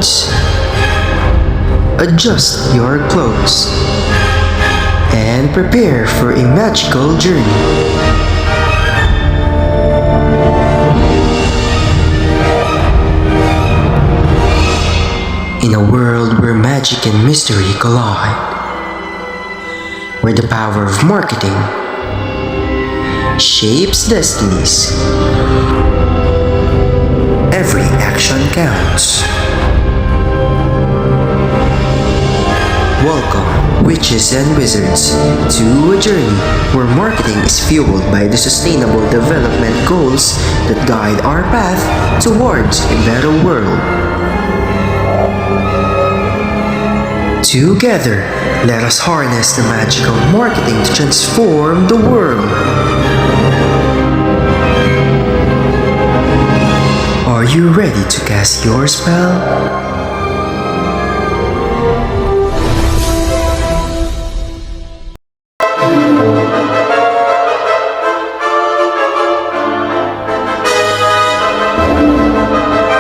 headphones, adjust your clothes, and prepare for a magical journey. In a world where magic and mystery collide, where the power of marketing shapes destinies, every action counts. Welcome, witches and wizards, to a journey where marketing is fueled by the sustainable development goals that guide our path towards a better world. Together, let us harness the magic of marketing to transform the world. Are you ready to cast your spell?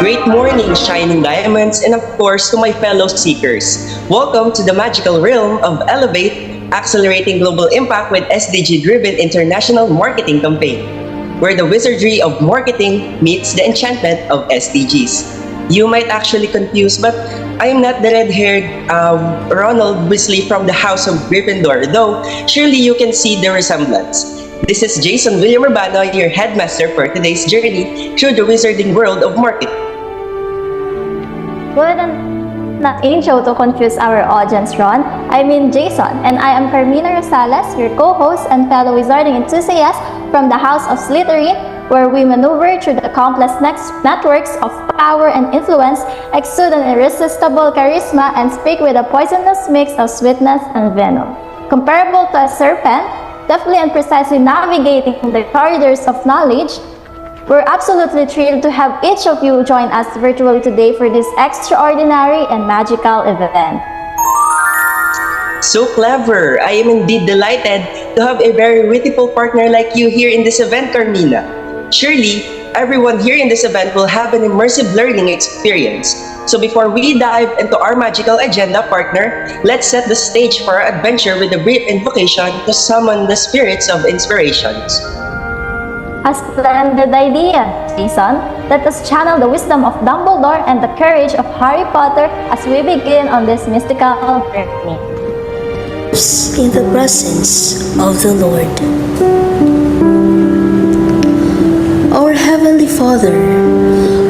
Great morning, shining diamonds, and of course to my fellow seekers. Welcome to the magical realm of Elevate, accelerating global impact with SDG-driven international marketing campaign, where the wizardry of marketing meets the enchantment of SDGs. You might actually confuse, but I am not the red-haired Ronald Weasley from the House of Gryffindor, though surely you can see the resemblance. This is Jason William Urbano, your headmaster for today's journey through the wizarding world of marketing. Wouldn't that intro to confuse our audience, Ron? I mean Jason, and I am Carmina Rosales, your co-host and fellow wizarding enthusiast from the House of Slytherin, where we maneuver through the complex networks of power and influence, exude an irresistible charisma, and speak with a poisonous mix of sweetness and venom. Comparable to a serpent, deftly and precisely navigating the corridors of knowledge, we're absolutely thrilled to have each of you join us virtually today for this extraordinary and magical event. So clever! I am indeed delighted to have a very wittiful partner like you here in this event, Carmina. Surely, everyone here in this event will have an immersive learning experience. So before we dive into our magical agenda, partner, let's set the stage for our adventure with a brief invocation to summon the spirits of inspirations. A splendid idea, Jason. Let us channel the wisdom of Dumbledore and the courage of Harry Potter as we begin on this mystical journey. In the presence of the Lord. Our Heavenly Father,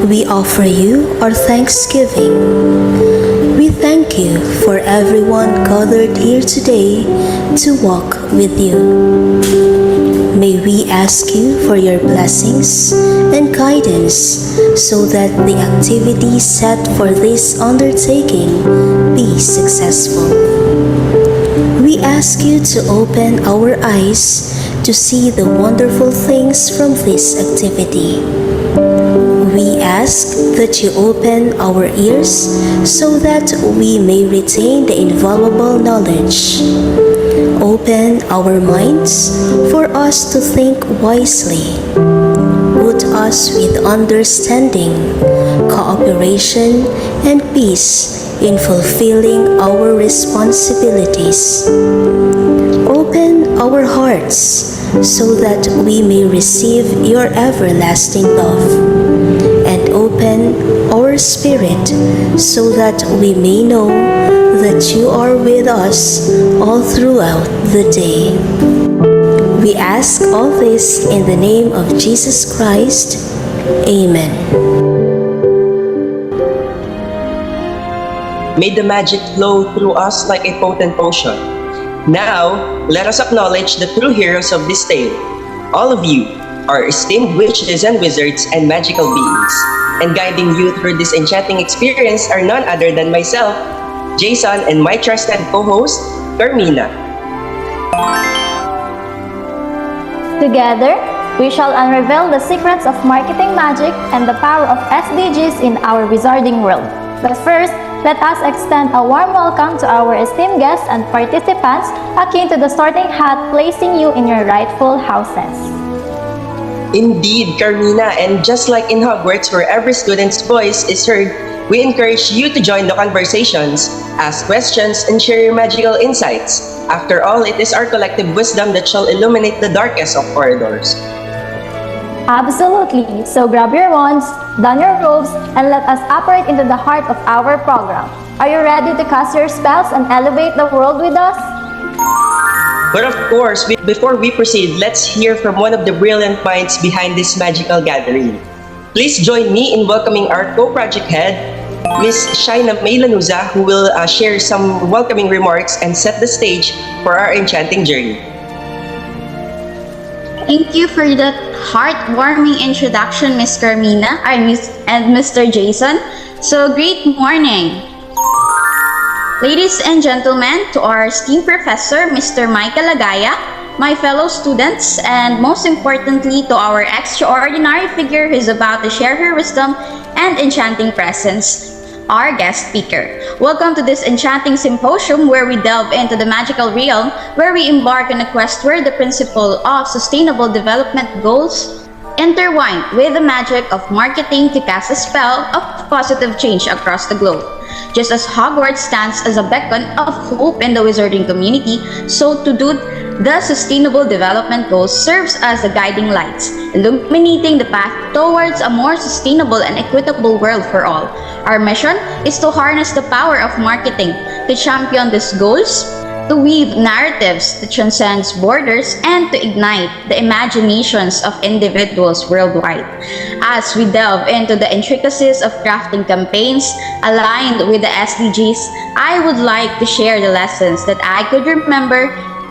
we offer you our thanksgiving. We thank you for everyone gathered here today to walk with you. May we ask you for your blessings and guidance so that the activities set for this undertaking be successful. We ask you to open our eyes to see the wonderful things from this activity. We ask that you open our ears so that we may retain the invaluable knowledge. Open our minds for us to think wisely. Put us with understanding, cooperation, and peace in fulfilling our responsibilities. Open our hearts so that we may receive your everlasting love, and open our spirit so that we may know that you are with us all throughout the day. We ask all this in the name of Jesus Christ. Amen. May the magic flow through us like a potent potion. Now, let us acknowledge the true heroes of this tale. All of you are esteemed witches and wizards and magical beings. And guiding you through this enchanting experience are none other than myself, Jason, and my trusted co-host, Carmina. Together, we shall unravel the secrets of marketing magic and the power of SDGs in our wizarding world. But first, let us extend a warm welcome to our esteemed guests and participants akin to the sorting hat placing you in your rightful houses. Indeed, Carmina, and just like in Hogwarts where every student's voice is heard, We encourage you to join the conversations, ask questions, and share your magical insights. After all, it is our collective wisdom that shall illuminate the darkest of corridors. Absolutely. So grab your wands, don your robes, and let us operate into the heart of our program. Are you ready to cast your spells and elevate the world with us? But of course, before we proceed, let's hear from one of the brilliant minds behind this magical gathering. Please join me in welcoming our co-project head, Miss Shaina Lanuza, who will share some welcoming remarks and set the stage for our enchanting journey. Thank you for that heartwarming introduction, Miss Carmina and Mr. Jason. So, great morning. Ladies and gentlemen, to our esteemed professor, Mr. Michael Lagaya, my fellow students, and most importantly, to our extraordinary figure who is about to share her wisdom and enchanting presence, our guest speaker. Welcome to this enchanting symposium where we delve into the magical realm, where we embark on a quest where the principle of sustainable development goals intertwine with the magic of marketing to cast a spell of positive change across the globe. Just as Hogwarts stands as a beacon of hope in the wizarding community, so to do the Sustainable Development Goals serves as the guiding lights, illuminating the path towards a more sustainable and equitable world for all. Our mission is to harness the power of marketing to champion these goals, to weave narratives that transcends borders, and to ignite the imaginations of individuals worldwide. As we delve into the intricacies of crafting campaigns aligned with the SDGs, I would like to share the lessons that I could remember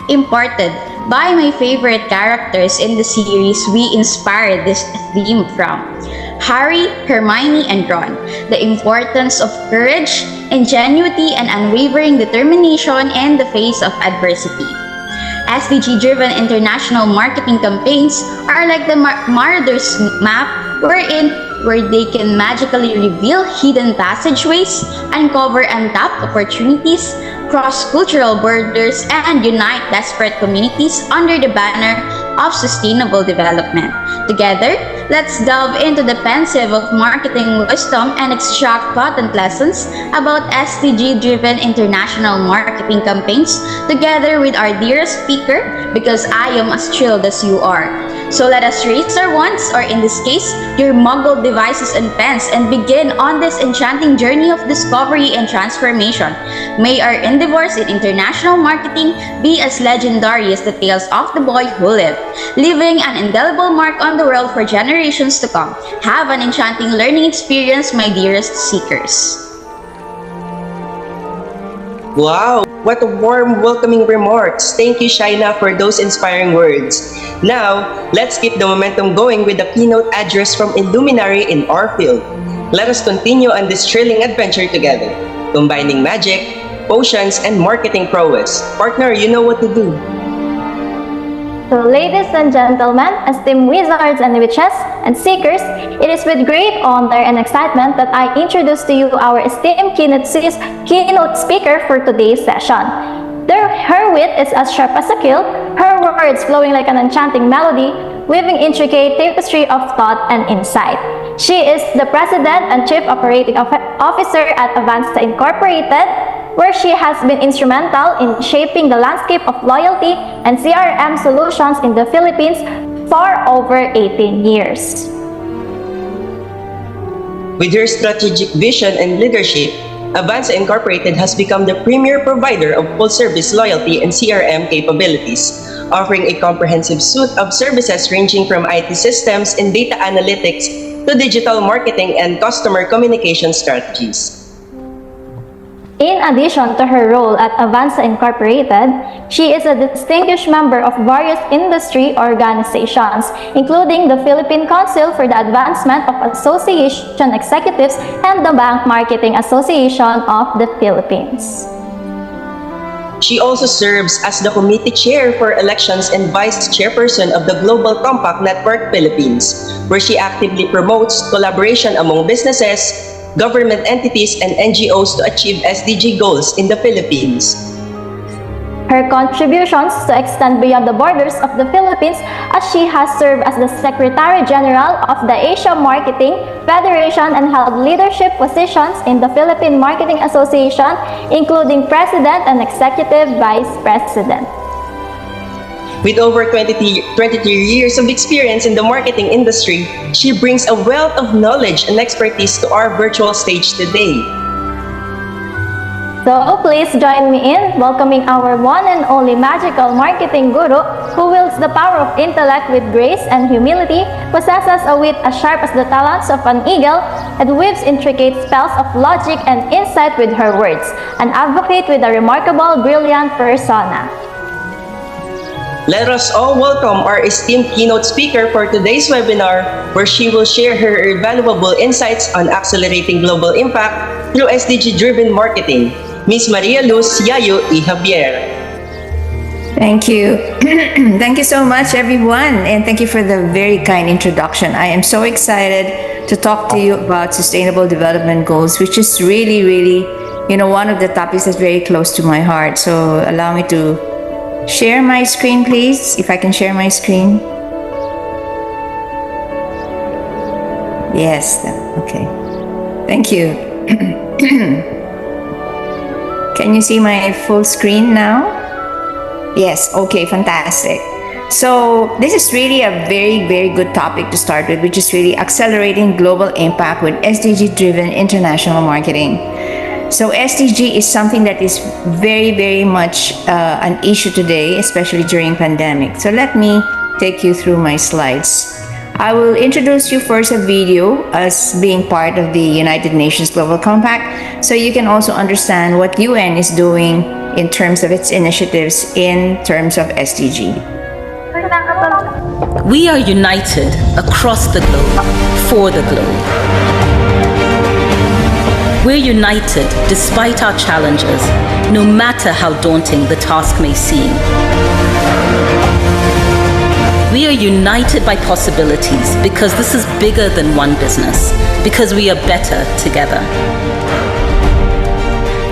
imparted by my favorite characters in the series we inspired this theme from: Harry, Hermione, and Ron. The importance of courage, ingenuity, and unwavering determination in the face of adversity. SDG-driven international marketing campaigns are like the Marauder's map where they can magically reveal hidden passageways, uncover untapped opportunities, cross cultural borders, and unite desperate communities under the banner of sustainable development. Together, let's delve into the pensive of marketing wisdom and extract potent lessons about SDG-driven international marketing campaigns together with our dearest speaker, because I am as thrilled as you are. So let us raise our wands, or in this case, your muggled devices and pens, and begin on this enchanting journey of discovery and transformation. May our endeavors in international marketing be as legendary as the tales of the boy who lived, leaving an indelible mark on the world for generations to come. Have an enchanting learning experience, my dearest seekers. Wow, what a warm, welcoming remarks. Thank you, Shaina, for those inspiring words. Now, let's keep the momentum going with the keynote address from Illuminary in our field. Let us continue on this thrilling adventure together, combining magic, potions, and marketing prowess. Partner, you know what to do. So ladies and gentlemen, esteemed wizards and witches and seekers, it is with great honor and excitement that I introduce to you our esteemed keynote speaker for today's session. Her wit is as sharp as a quill, her words flowing like an enchanting melody, weaving intricate tapestry of thought and insight. She is the President and Chief Operating Officer at Avanza Incorporated, where she has been instrumental in shaping the landscape of loyalty and CRM solutions in the Philippines for over 18 years. With her strategic vision and leadership, Avanza Incorporated has become the premier provider of full-service loyalty and CRM capabilities, offering a comprehensive suite of services ranging from IT systems and data analytics to digital marketing and customer communication strategies. In addition to her role at Avanza Incorporated, she is a distinguished member of various industry organizations, including the Philippine Council for the Advancement of Association Executives and the Bank Marketing Association of the Philippines. She also serves as the committee chair for elections and vice chairperson of the Global Compact Network Philippines, where she actively promotes collaboration among businesses, government entities, and NGOs to achieve SDG goals in the Philippines. Her contributions to extend beyond the borders of the Philippines as she has served as the Secretary General of the Asia Marketing Federation and held leadership positions in the Philippine Marketing Association, including President and Executive Vice President. With over 23 years of experience in the marketing industry, she brings a wealth of knowledge and expertise to our virtual stage today. So please join me in welcoming our one and only magical marketing guru who wields the power of intellect with grace and humility, possesses a wit as sharp as the talons of an eagle, and weaves intricate spells of logic and insight with her words, an advocate with a remarkable, brilliant persona. Let us all welcome our esteemed keynote speaker for today's webinar, where she will share her valuable insights on accelerating global impact through SDG-driven marketing. Ms. Maria Luz Yayo y Javier. Thank you. Thank you so much, everyone, and thank you for the very kind introduction. I am so excited to talk to you about Sustainable Development Goals, which is really, really, one of the topics that's very close to my heart. So allow me to share my screen, please, if I can share my screen. Yes, okay. Thank you. Can you see my full screen now? Yes, okay, fantastic. So this is really a very, very good topic to start with, which is really accelerating global impact with SDG-driven international marketing. So SDG is something that is very, very much an issue today, especially during pandemic. So let me take you through my slides. I will introduce you first a video as being part of the United Nations Global Compact, so you can also understand what UN is doing in terms of its initiatives in terms of SDG. We are united across the globe, for the globe. We're united despite our challenges, no matter how daunting the task may seem. We are united by possibilities because this is bigger than one business, because we are better together.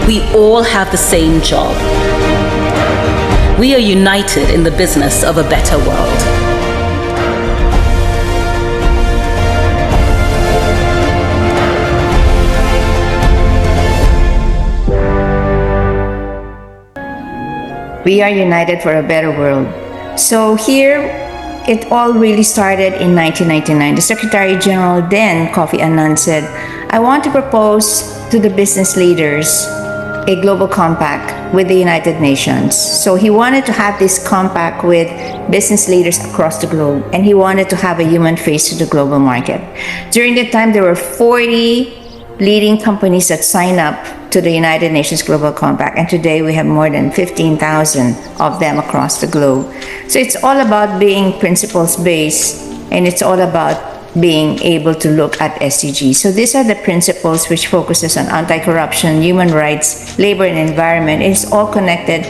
We all have the same job. We are united in the business of a better world. We are united for a better world. So here, it all really started in 1999. The Secretary General then, Kofi Annan, said, I want to propose to the business leaders a global compact with the United Nations. So he wanted to have this compact with business leaders across the globe, and he wanted to have a human face to the global market. During that time, there were 40 leading companies that signed up to the United Nations Global Compact, and today we have more than 15,000 of them across the globe. So it's all about being principles-based, and it's all about being able to look at SDGs. So these are the principles which focuses on anti-corruption, human rights, labor and environment. It's all connected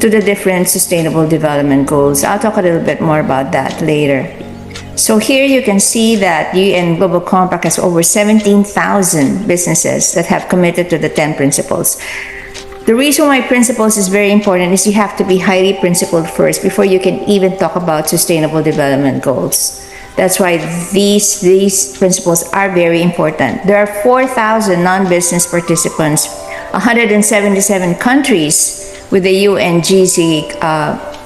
to the different sustainable development goals. I'll talk a little bit more about that later. So here you can see that UN Global Compact has over 17,000 businesses that have committed to the 10 principles. The reason why principles is very important is you have to be highly principled first before you can even talk about sustainable development goals. That's why these principles are very important. There are 4,000 non-business participants, 177 countries with the UNGC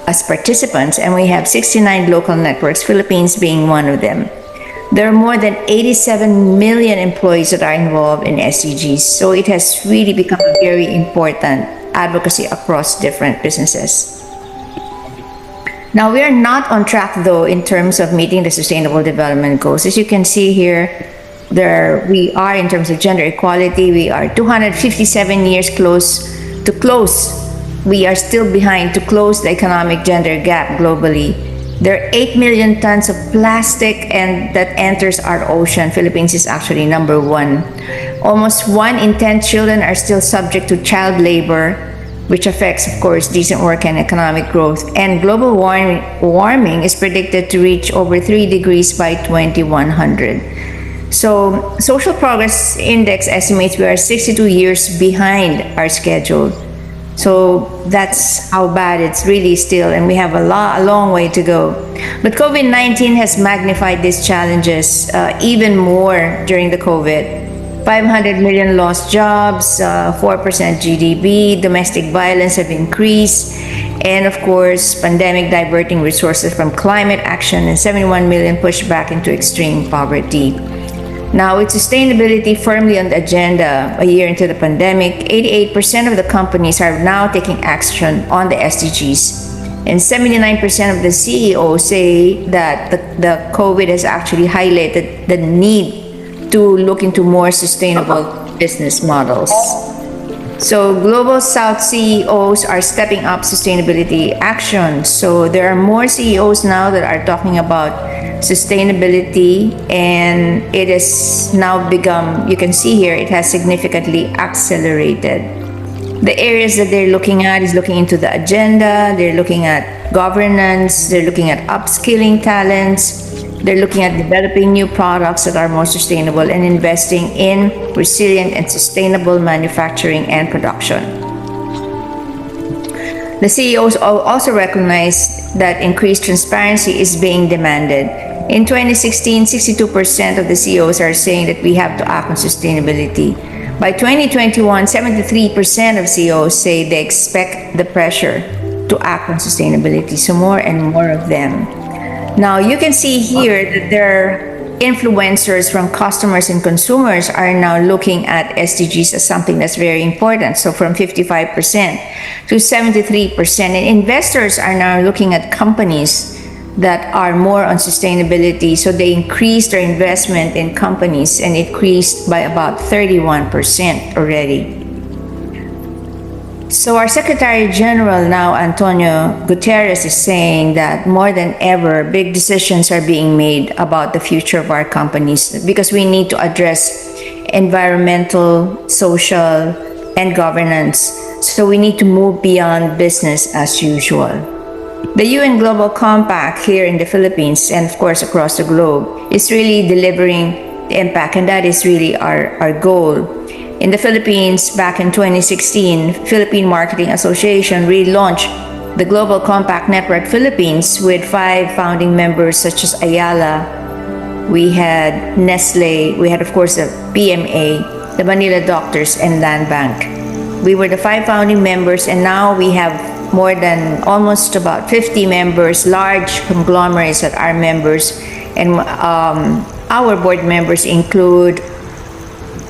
as participants, and we have 69 local networks, Philippines being one of them. There are more than 87 million employees that are involved in SDGs, so it has really become a very important advocacy across different businesses. Now, we are not on track, though, in terms of meeting the Sustainable Development Goals. As you can see here, we are, in terms of gender equality, we are 257 years to close. We are still behind to close the economic gender gap globally. There are 8 million tons of plastic that enters our ocean. Philippines is actually number 1. Almost 1 in 10 children are still subject to child labor, which affects, of course, decent work and economic growth. And global warming is predicted to reach over 3 degrees by 2100. So, Social Progress Index estimates we are 62 years behind our schedule. So that's how bad it's really still, and we have a long way to go. But COVID-19 has magnified these challenges even more during the COVID. 500 million lost jobs, 4% GDP, domestic violence have increased, and of course, pandemic diverting resources from climate action, and 71 million pushed back into extreme poverty. Now, with sustainability firmly on the agenda a year into the pandemic, 88% of the companies are now taking action on the SDGs. And 79% of the CEOs say that the COVID has actually highlighted the need to look into more sustainable business models. So Global South CEOs are stepping up sustainability actions. So there are more CEOs now that are talking about sustainability, and it has now become, you can see here, it has significantly accelerated. The areas that they're looking at is looking into the agenda, they're looking at governance, they're looking at upskilling talents, they're looking at developing new products that are more sustainable, and investing in resilient and sustainable manufacturing and production. The CEOs also recognize that increased transparency is being demanded. In 2016, 62% of the CEOs are saying that we have to act on sustainability. By 2021, 73% of CEOs say they expect the pressure to act on sustainability, so more and more of them. Now, you can see here that there are influencers from customers and consumers are now looking at SDGs as something that's very important. So from 55% to 73%. And investors are now looking at companies that are more on sustainability. So they increased their investment in companies, and it increased by about 31% already. So our Secretary General now, Antonio Guterres, is saying that more than ever, big decisions are being made about the future of our companies, because we need to address environmental, social, and governance. So we need to move beyond business as usual. The UN Global Compact here in the Philippines, and of course across the globe, is really delivering the impact, and that is really our goal. In the Philippines, back in 2016, Philippine Marketing Association relaunched the Global Compact Network Philippines with 5 founding members such as Ayala. We had Nestle, we had of course the PMA, the Manila Doctors, and Land Bank. We were the 5 founding members, and now we have more than almost about 50 members, large conglomerates that are members, and our board members include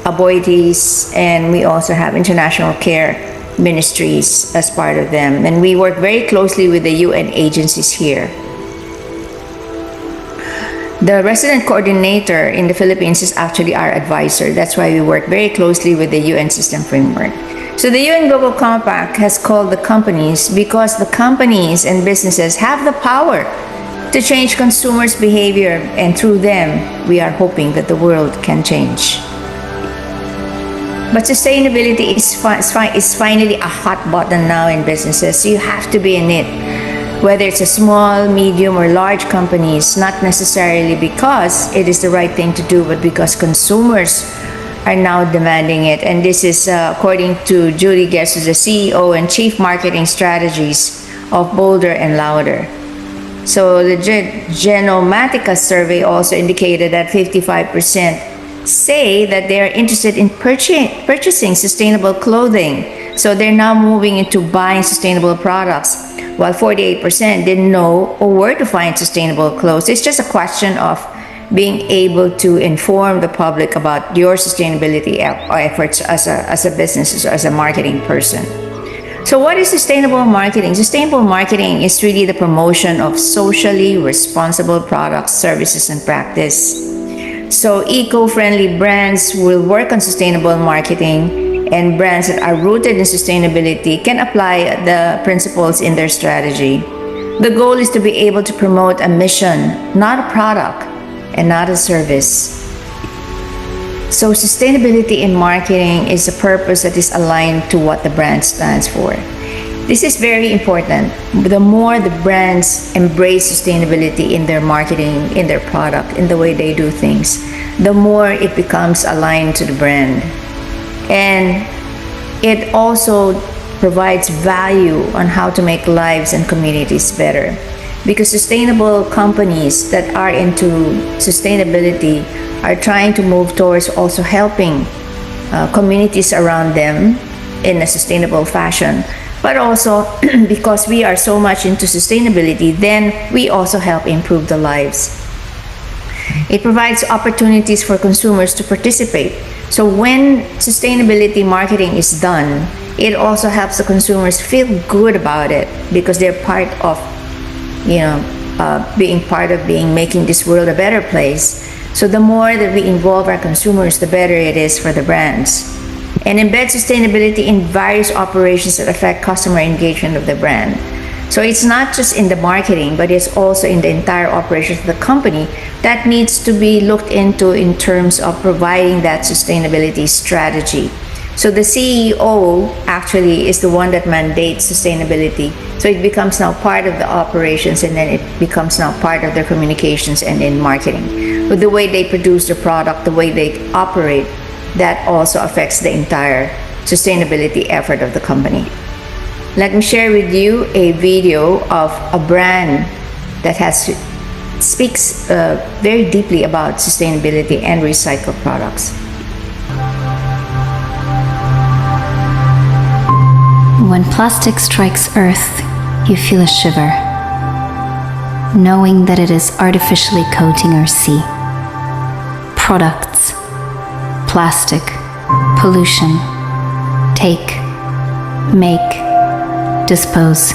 Aboitiz, and we also have International Care Ministries as part of them. And we work very closely with the UN agencies here. The resident coordinator in the Philippines is actually our advisor. That's why we work very closely with the UN system framework. So the UN Global Compact has called the companies because the companies and businesses have the power to change consumers' behavior, and through them, we are hoping that the world can change. But sustainability is finally a hot button now in businesses. So you have to be in it, whether it's a small, medium, or large companies, not necessarily because it is the right thing to do, but because consumers are now demanding it. And this is according to Julie Guess, who's the CEO and Chief Marketing Strategies of Bolder and Louder. So the Genomatica survey also indicated that 55% say that they are interested in purchasing sustainable clothing. So they're now moving into buying sustainable products, while 48% didn't know or where to find sustainable clothes. It's just a question of being able to inform the public about your sustainability efforts as a business or as a marketing person. So what is sustainable marketing? Sustainable marketing is really the promotion of socially responsible products, services, and practice. So eco-friendly brands will work on sustainable marketing, and brands that are rooted in sustainability can apply the principles in their strategy. The goal is to be able to promote a mission, not a product, and not a service. So sustainability in marketing is a purpose that is aligned to what the brand stands for. This is very important. The more the brands embrace sustainability in their marketing, in their product, in the way they do things, the more it becomes aligned to the brand. And it also provides value on how to make lives and communities better. Because sustainable companies that are into sustainability are trying to move towards also helping communities around them in a sustainable fashion. But also, because we are so much into sustainability, then we also help improve the lives. It provides opportunities for consumers to participate. So when sustainability marketing is done, it also helps the consumers feel good about it because they're part of, making this world a better place. So the more that we involve our consumers, the better it is for the brands. And embed sustainability in various operations that affect customer engagement of the brand. So it's not just in the marketing, but it's also in the entire operations of the company that needs to be looked into in terms of providing that sustainability strategy. So the CEO actually is the one that mandates sustainability. So it becomes now part of the operations, and then it becomes now part of their communications and in marketing. With the way they produce the product, the way they operate, that also affects the entire sustainability effort of the company. Let me share with you a video of a brand that speaks very deeply about sustainability and recycled products. When plastic strikes Earth, you feel a shiver, knowing that it is artificially coating our sea. Products, plastic, pollution, take, make, dispose.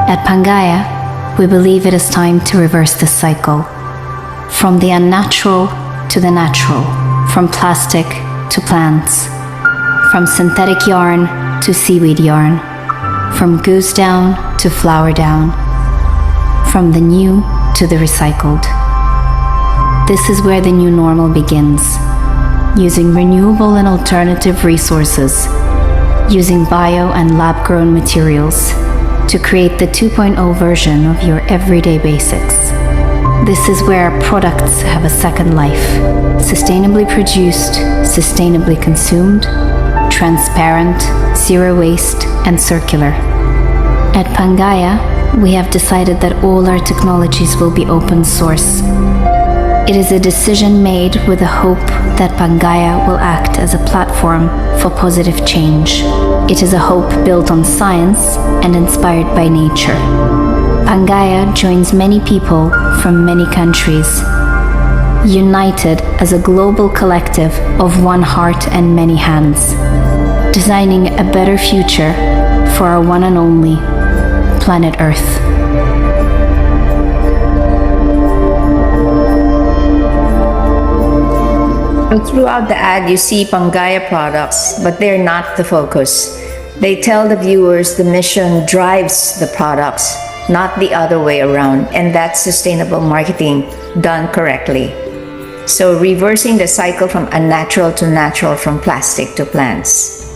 At Pangaea, we believe it is time to reverse this cycle. From the unnatural to the natural, from plastic to plants, from synthetic yarn to seaweed yarn, from goose down to flower down, from the new to the recycled. This is where the new normal begins, using renewable and alternative resources, using bio and lab-grown materials to create the 2.0 version of your everyday basics. This is where our products have a second life, sustainably produced, sustainably consumed, transparent, zero waste, and circular. At Pangaea, we have decided that all our technologies will be open source. It is a decision made with the hope that Pangaea will act as a platform for positive change. It is a hope built on science and inspired by nature. Pangaea joins many people from many countries, united as a global collective of one heart and many hands, designing a better future for our one and only planet Earth. Throughout the ad, you see Pangaea products, but they're not the focus. They tell the viewers the mission drives the products, not the other way around, and that's sustainable marketing done correctly. So reversing the cycle from unnatural to natural, from plastic to plants.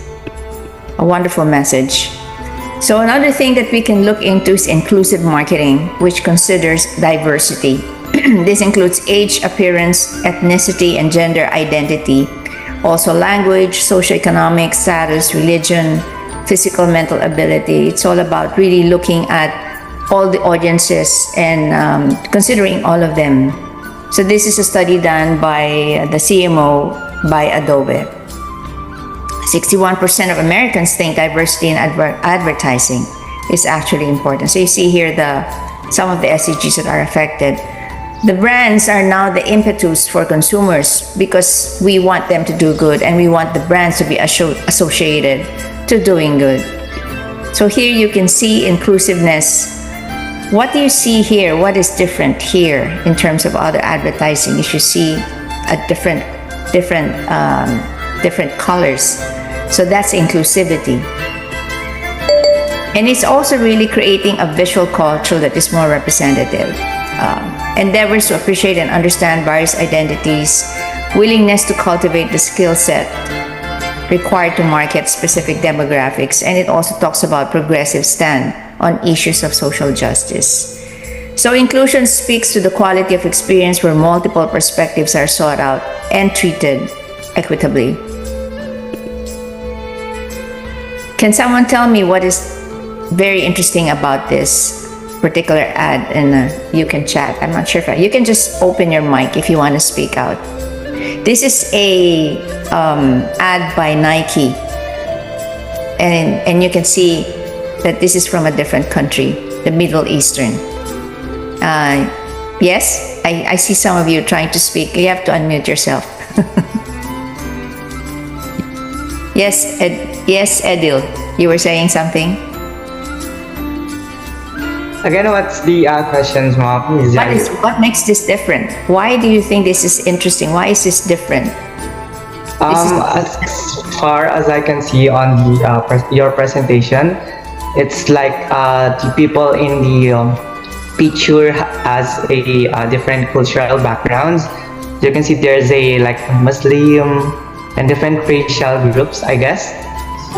A wonderful message. So another thing that we can look into is inclusive marketing, which considers diversity. This includes age, appearance, ethnicity, and gender identity. Also language, socioeconomic status, religion, physical, mental ability. It's all about really looking at all the audiences and considering all of them. So this is a study done by the CMO by Adobe. 61% of Americans think diversity in advertising is actually important. So you see here some of the SDGs that are affected. The brands are now the impetus for consumers because we want them to do good and we want the brands to be associated to doing good. So here you can see inclusiveness. What do you see here? What is different here in terms of other advertising? Is you see a different colors. So that's inclusivity. And it's also really creating a visual culture that is more representative. Endeavors to appreciate and understand various identities, willingness to cultivate the skill set required to market specific demographics, and it also talks about progressive stand on issues of social justice. So inclusion speaks to the quality of experience where multiple perspectives are sought out and treated equitably. Can someone tell me what is very interesting about this particular ad? And you can chat. I'm not sure if you can just open your mic if you want to speak out. This is a ad by Nike, and you can see that this is from a different country, the Middle Eastern. Yes, I see some of you trying to speak. You have to unmute yourself. Yes, Edil, you were saying something? Again, what's the questions, ma'am? What makes this different? Why do you think this is interesting? Why is this different? As far as I can see on the your presentation, it's like the people in the picture has a different cultural backgrounds. You can see there's a like Muslim and different racial groups, I guess.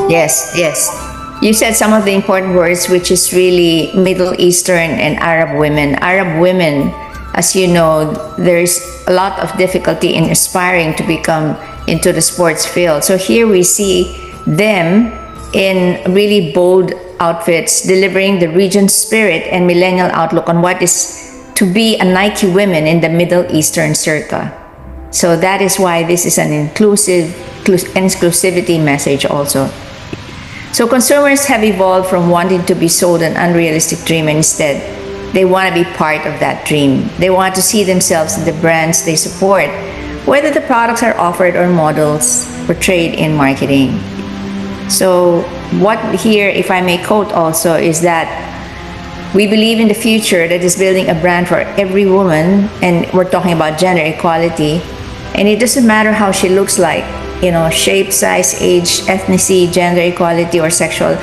Yes. You said some of the important words, which is really Middle Eastern and Arab women. Arab women, as you know, there's a lot of difficulty in aspiring to become into the sports field. So here we see them in really bold outfits, delivering the region's spirit and millennial outlook on what is to be a Nike women in the Middle Eastern circa. So that is why this is an inclusivity message also. So consumers have evolved from wanting to be sold an unrealistic dream, and instead they want to be part of that dream. They want to see themselves in the brands they support, whether the products are offered or models portrayed in marketing. So what here, if I may quote also, is that we believe in the future that is building a brand for every woman, and we're talking about gender equality, and it doesn't matter how she looks like, shape, size, age, ethnicity, gender equality, or sexual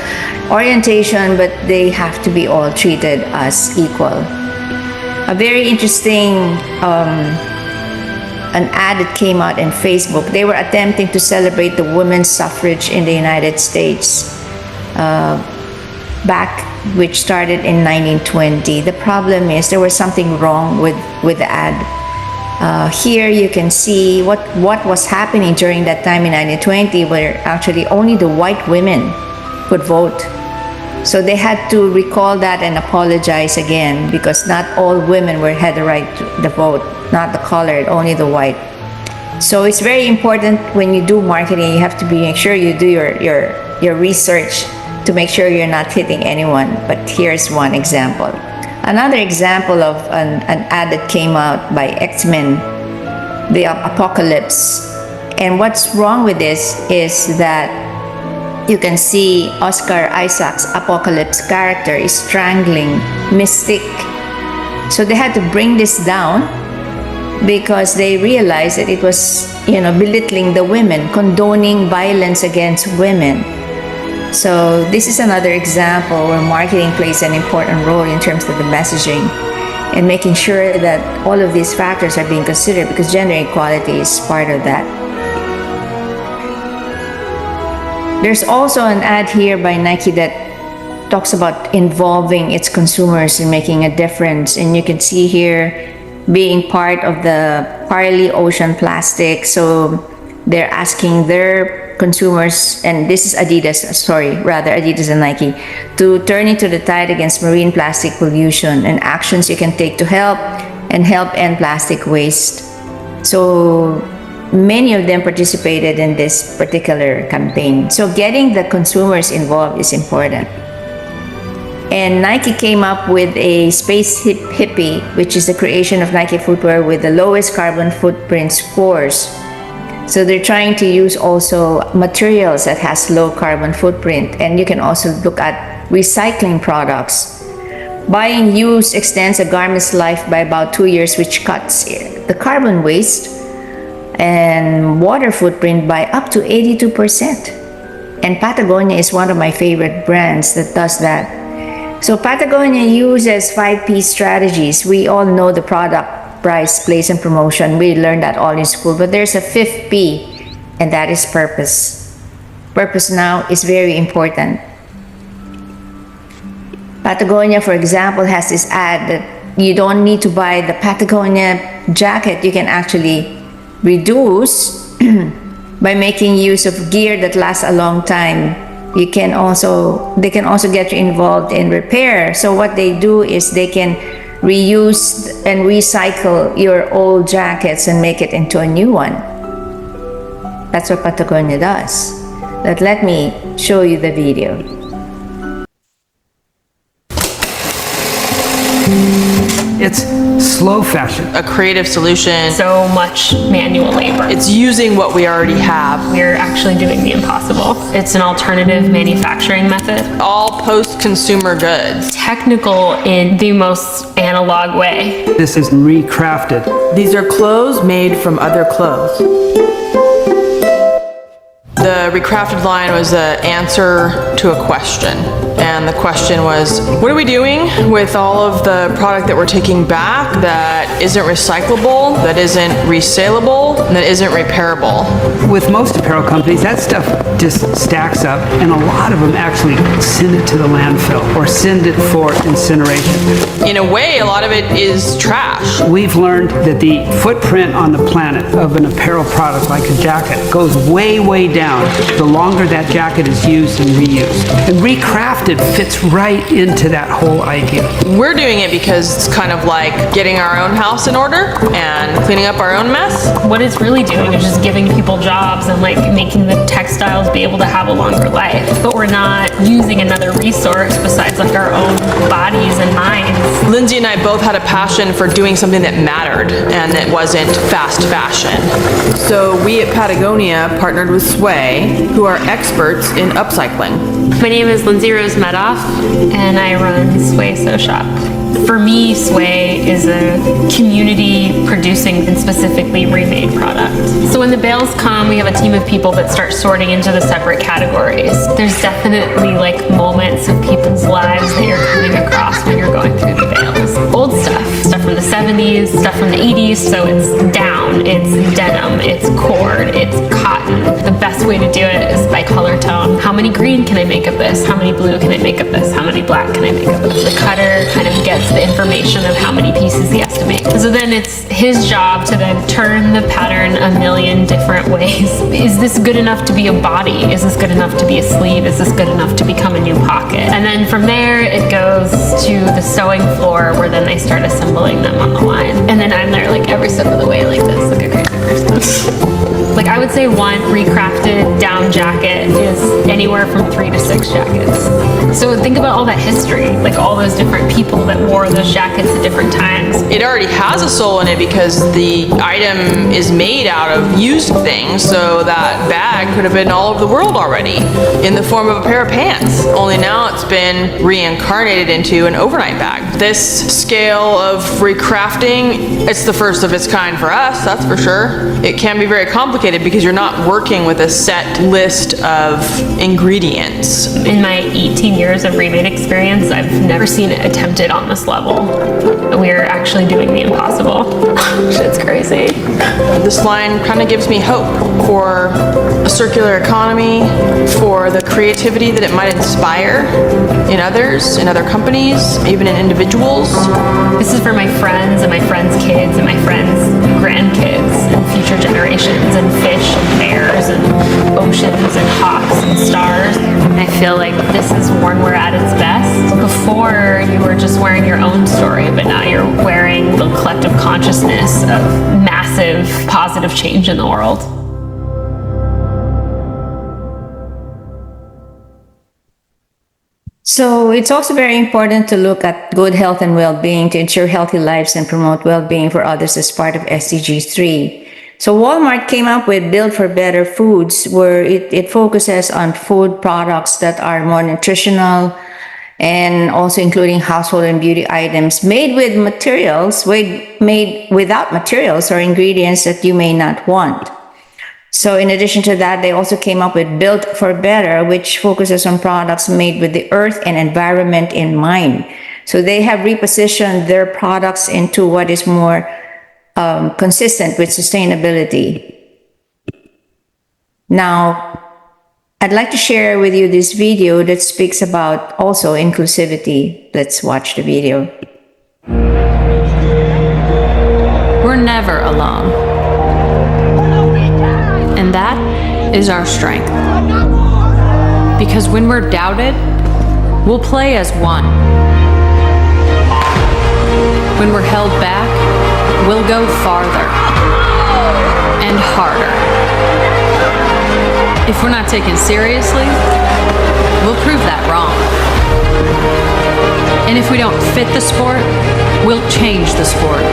orientation, but they have to be all treated as equal. A very interesting an ad that came out in Facebook. They were attempting to celebrate the women's suffrage in the United States which started in 1920. The problem is there was something wrong with the ad. Here you can see what was happening during that time in 1920, where actually only the white women could vote. So they had to recall that and apologize again, because not all women had the right to the vote, not the colored, only the white. So it's very important when you do marketing, you have to make sure you do your research to make sure you're not hitting anyone. But here's one example. Another example of an ad that came out by X-Men, the Apocalypse. And what's wrong with this is that you can see Oscar Isaac's Apocalypse character is strangling Mystique. So they had to bring this down because they realized that it was, belittling the women, condoning violence against women. So this is another example where marketing plays an important role in terms of the messaging and making sure that all of these factors are being considered, because gender equality is part of that. There's also an ad here by Nike that talks about involving its consumers in making a difference. And you can see here being part of the Parley Ocean Plastic. So they're asking their consumers, and this is Adidas and Nike, to turn into the tide against marine plastic pollution and actions you can take to help end plastic waste. So many of them participated in this particular campaign. So getting the consumers involved is important. And Nike came up with a Space Hippie, which is the creation of Nike footwear with the lowest carbon footprint scores. So they're trying to use also materials that has low carbon footprint, and you can also look at recycling products. Buying used extends a garment's life by about 2 years, which cuts the carbon waste and water footprint by up to 82%. And Patagonia is one of my favorite brands that does that. So Patagonia uses 5P strategies. We all know the product, price, place, and promotion. We learned that all in school, but there's a fifth P, and that is purpose. Purpose now is very important. Patagonia, for example, has this ad that you don't need to buy the Patagonia jacket. You can actually reduce by making use of gear that lasts a long time they can also get you involved in repair. So what they do is they can reuse and recycle your old jackets and make it into a new one. That's what Patagonia does. But let me show you the video. It's slow fashion. A creative solution. So much manual labor. It's using what we already have. We're actually doing the impossible. It's an alternative manufacturing method. All post-consumer goods. Technical in the most analog way. This is recrafted. These are clothes made from other clothes. The recrafted line was an answer to a question. And the question was, what are we doing with all of the product that we're taking back that isn't recyclable, that isn't resaleable, and that isn't repairable? With most apparel companies, that stuff just stacks up, and a lot of them actually send it to the landfill or send it for incineration. In a way, a lot of it is trash. We've learned that the footprint on the planet of an apparel product like a jacket goes way, way down the longer that jacket is used and reused. And recrafted fits right into that whole idea. We're doing it because it's kind of like getting our own house in order and cleaning up our own mess. What it's really doing is just giving people jobs and like making the textiles be able to have a longer life. But we're not using another resource besides like our own bodies and minds. Lindsay and I both had a passion for doing something that mattered and that wasn't fast fashion. So we at Patagonia partnered with Sway, who are experts in upcycling. My name is Lindsay Rose Medoff, and I run Sway Sew Shop. For me, Sway is a community producing and specifically remade product. So when the bales come, we have a team of people that start sorting into the separate categories. There's definitely like moments of people's lives that you're coming across when you're going through the bales. Old stuff from the 70s, stuff from the 80s, so it's down, it's denim, it's cord, it's cotton. The best way to do it is by color tone. How many green can I make of this? How many blue can I make of this? How many black can I make of this? The cutter kind of gets the information of how many pieces he has to make. So then it's his job to then turn the pattern a million different ways. Is this good enough to be a body? Is this good enough to be a sleeve? Is this good enough to become a new pocket? And then from there it goes to the sewing floor where then they start assembling them on the line. And then I'm there like every step of the way like this, like a crazy person. Like I would say one recrafted down jacket is anywhere from 3 to 6 jackets. So think about all that history, like all those different people that wore those jackets at different times. It already has a soul in it because the item is made out of used things, so that bag could have been all over the world already in the form of a pair of pants. Only now it's been reincarnated into an overnight bag. This scale of recrafting, it's the first of its kind for us, that's for sure. It can be very complicated because you're not working with a set list of ingredients. In my 18 years of remade experience, I've never seen it attempted on this level. We're actually doing the impossible. It's crazy. This line kind of gives me hope for a circular economy, for the creativity that it might inspire in others, in other companies, even in individuals. This is for my friends and my friends' kids and my friends' grandkids and future generations and fish and bears and oceans and hawks and stars. I feel like this is when we're at its best. Before, you were just wearing your own story, but now you're wearing the collective consciousness of massive positive change in the world. So it's also very important to look at good health and well-being to ensure healthy lives and promote well-being for others as part of SDG 3. So Walmart came up with Build for Better Foods, where it focuses on food products that are more nutritional and also including household and beauty items made with materials, made without materials or ingredients that you may not want. So in addition to that, they also came up with Built for Better, which focuses on products made with the earth and environment in mind. So they have repositioned their products into what is more consistent with sustainability. Now, I'd like to share with you this video that speaks about also inclusivity. Let's watch the video. We're never alone. And that is our strength. Because when we're doubted, we'll play as one. When we're held back, we'll go farther and harder. If we're not taken seriously, we'll prove that wrong. And if we don't fit the sport, we'll change the sport.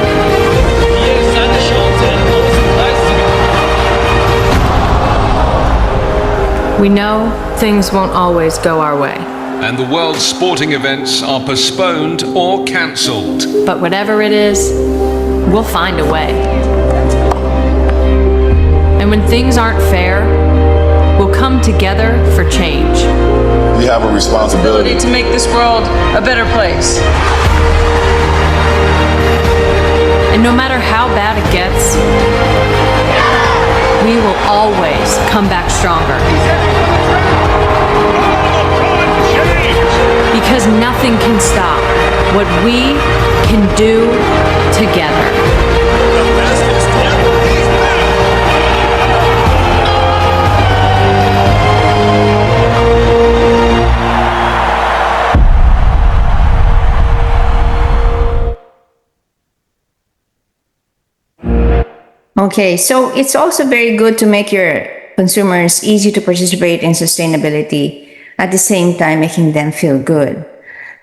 We know things won't always go our way. And the world's sporting events are postponed or cancelled. But whatever it is, we'll find a way. And when things aren't fair, we'll come together for change. We have a responsibility to make this world a better place. And no matter how bad it gets, we will always come back stronger. Because nothing can stop what we can do together. Okay, so it's also very good to make your consumers easy to participate in sustainability, at the same time making them feel good.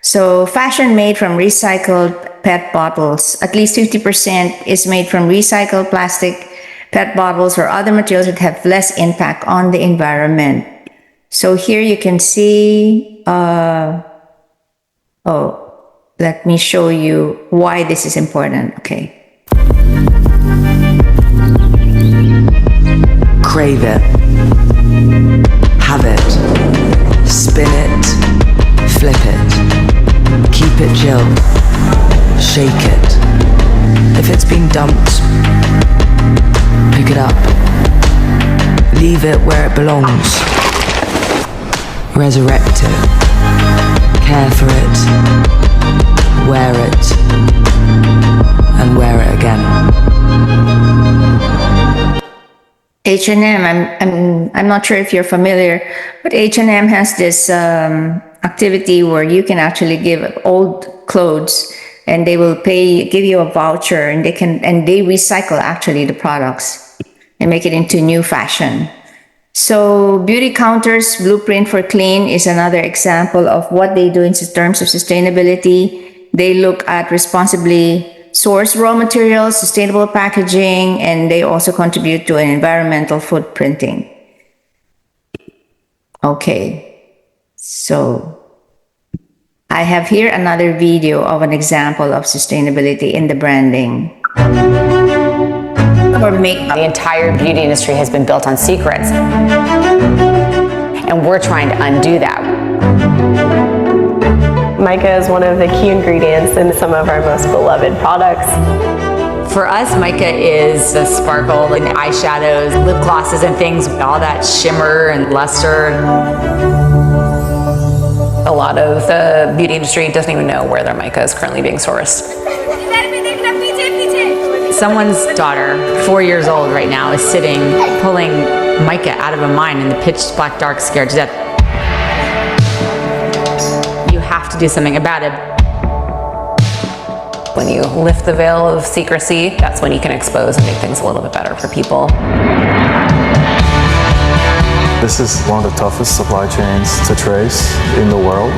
So fashion made from recycled PET bottles, at least 50% is made from recycled plastic, PET bottles, or other materials that have less impact on the environment. So here you can see, let me show you why this is important, okay. Crave it, have it, spin it, flip it, keep it chilled, shake it. If it's been dumped, pick it up, leave it where it belongs, resurrect it, care for it, wear it, and wear it again. H&M, I'm not sure if you're familiar, but H&M has this activity where you can actually give old clothes and they will give you a voucher, and they recycle actually the products and make it into new fashion. So Beauty Counter's Blueprint for Clean is another example of what they do in terms of sustainability. They look at responsibly source raw materials, sustainable packaging, and they also contribute to an environmental footprinting. Okay, so I have here another video of an example of sustainability in the branding. Or makeup. The entire beauty industry has been built on secrets, and we're trying to undo that. Mica is one of the key ingredients in some of our most beloved products. For us, mica is the sparkle in eyeshadows, lip glosses and things, all that shimmer and luster. A lot of the beauty industry doesn't even know where their mica is currently being sourced. Someone's daughter, 4 years old right now, is sitting, pulling mica out of a mine in the pitch black dark, scared to death. You have to do something about it. When you lift the veil of secrecy, that's when you can expose and make things a little bit better for people. This is one of the toughest supply chains to trace in the world.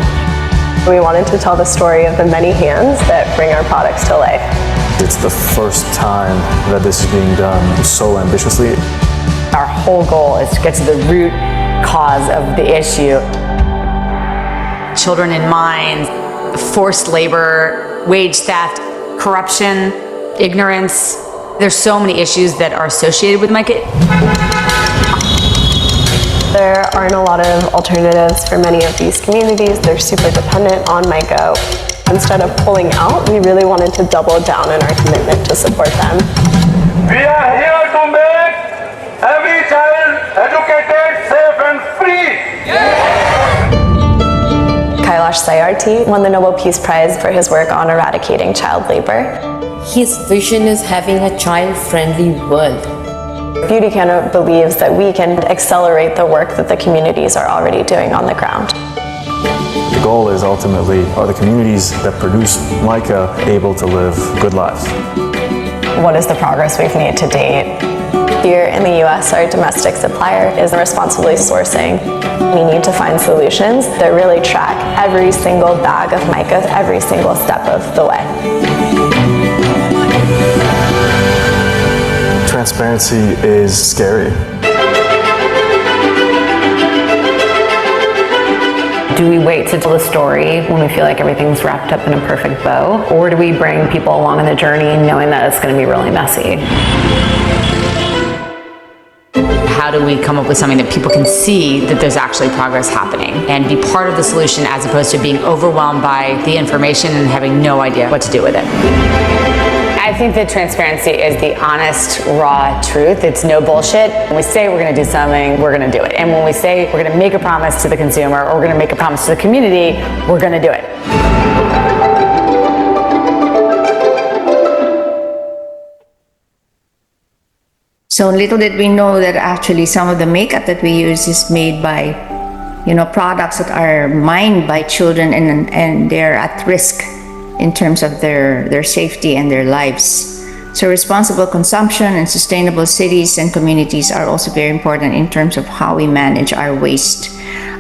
We wanted to tell the story of the many hands that bring our products to life. It's the first time that this is being done so ambitiously. Our whole goal is to get to the root cause of the issue. Children in mines, forced labor, wage theft, corruption, ignorance. There's so many issues that are associated with mica. There aren't a lot of alternatives for many of these communities. They're super dependent on mica. Instead of pulling out, we really wanted to double down in our commitment to support them. We are here to make every child educated, safe and free. Kailash Sayarthi won the Nobel Peace Prize for his work on eradicating child labor. His vision is having a child-friendly world. Beauty Canada believes that we can accelerate the work that the communities are already doing on the ground. The goal is ultimately, are the communities that produce mica able to live good lives? What is the progress we've made to date? Here in the US, our domestic supplier is responsibly sourcing. We need to find solutions that really track every single bag of mica every single step of the way. Transparency is scary. Do we wait to tell the story when we feel like everything's wrapped up in a perfect bow? Or do we bring people along in the journey knowing that it's going to be really messy? How do we come up with something that people can see that there's actually progress happening and be part of the solution as opposed to being overwhelmed by the information and having no idea what to do with it? I think that transparency is the honest, raw truth. It's no bullshit. When we say we're going to do something, we're going to do it. And when we say we're going to make a promise to the consumer or we're going to make a promise to the community, we're going to do it. So little did we know that actually some of the makeup that we use is made by, products that are mined by children and they're at risk in terms of their safety and their lives. So responsible consumption and sustainable cities and communities are also very important in terms of how we manage our waste.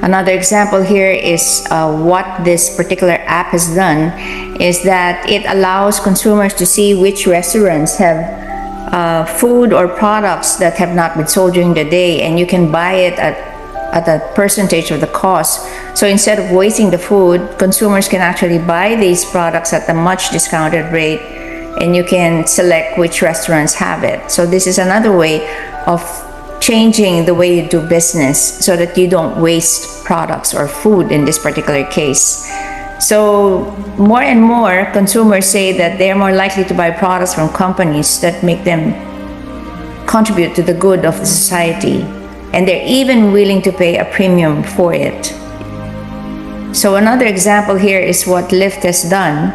Another example here is what this particular app has done is that it allows consumers to see which restaurants have food or products that have not been sold during the day, and you can buy it at a percentage of the cost. So instead of wasting the food, consumers can actually buy these products at a much discounted rate, and you can select which restaurants have it. So this is another way of changing the way you do business so that you don't waste products or food in this particular case. So more and more consumers say that they're more likely to buy products from companies that make them contribute to the good of the society, and they're even willing to pay a premium for it. So another example here is what Lyft has done,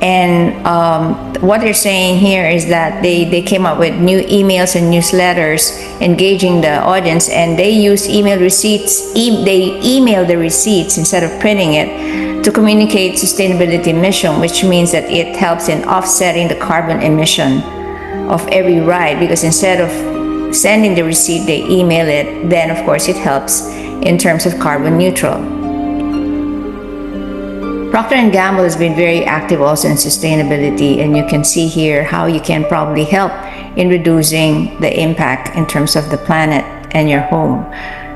and what they're saying here is that they came up with new emails and newsletters engaging the audience, and they use email receipts. They email the receipts instead of printing it to communicate sustainability mission, which means that it helps in offsetting the carbon emission of every ride, because instead of sending the receipt, they email it. Then of course it helps in terms of carbon neutral. Procter & Gamble has been very active also in sustainability, and you can see here how you can probably help in reducing the impact in terms of the planet and your home.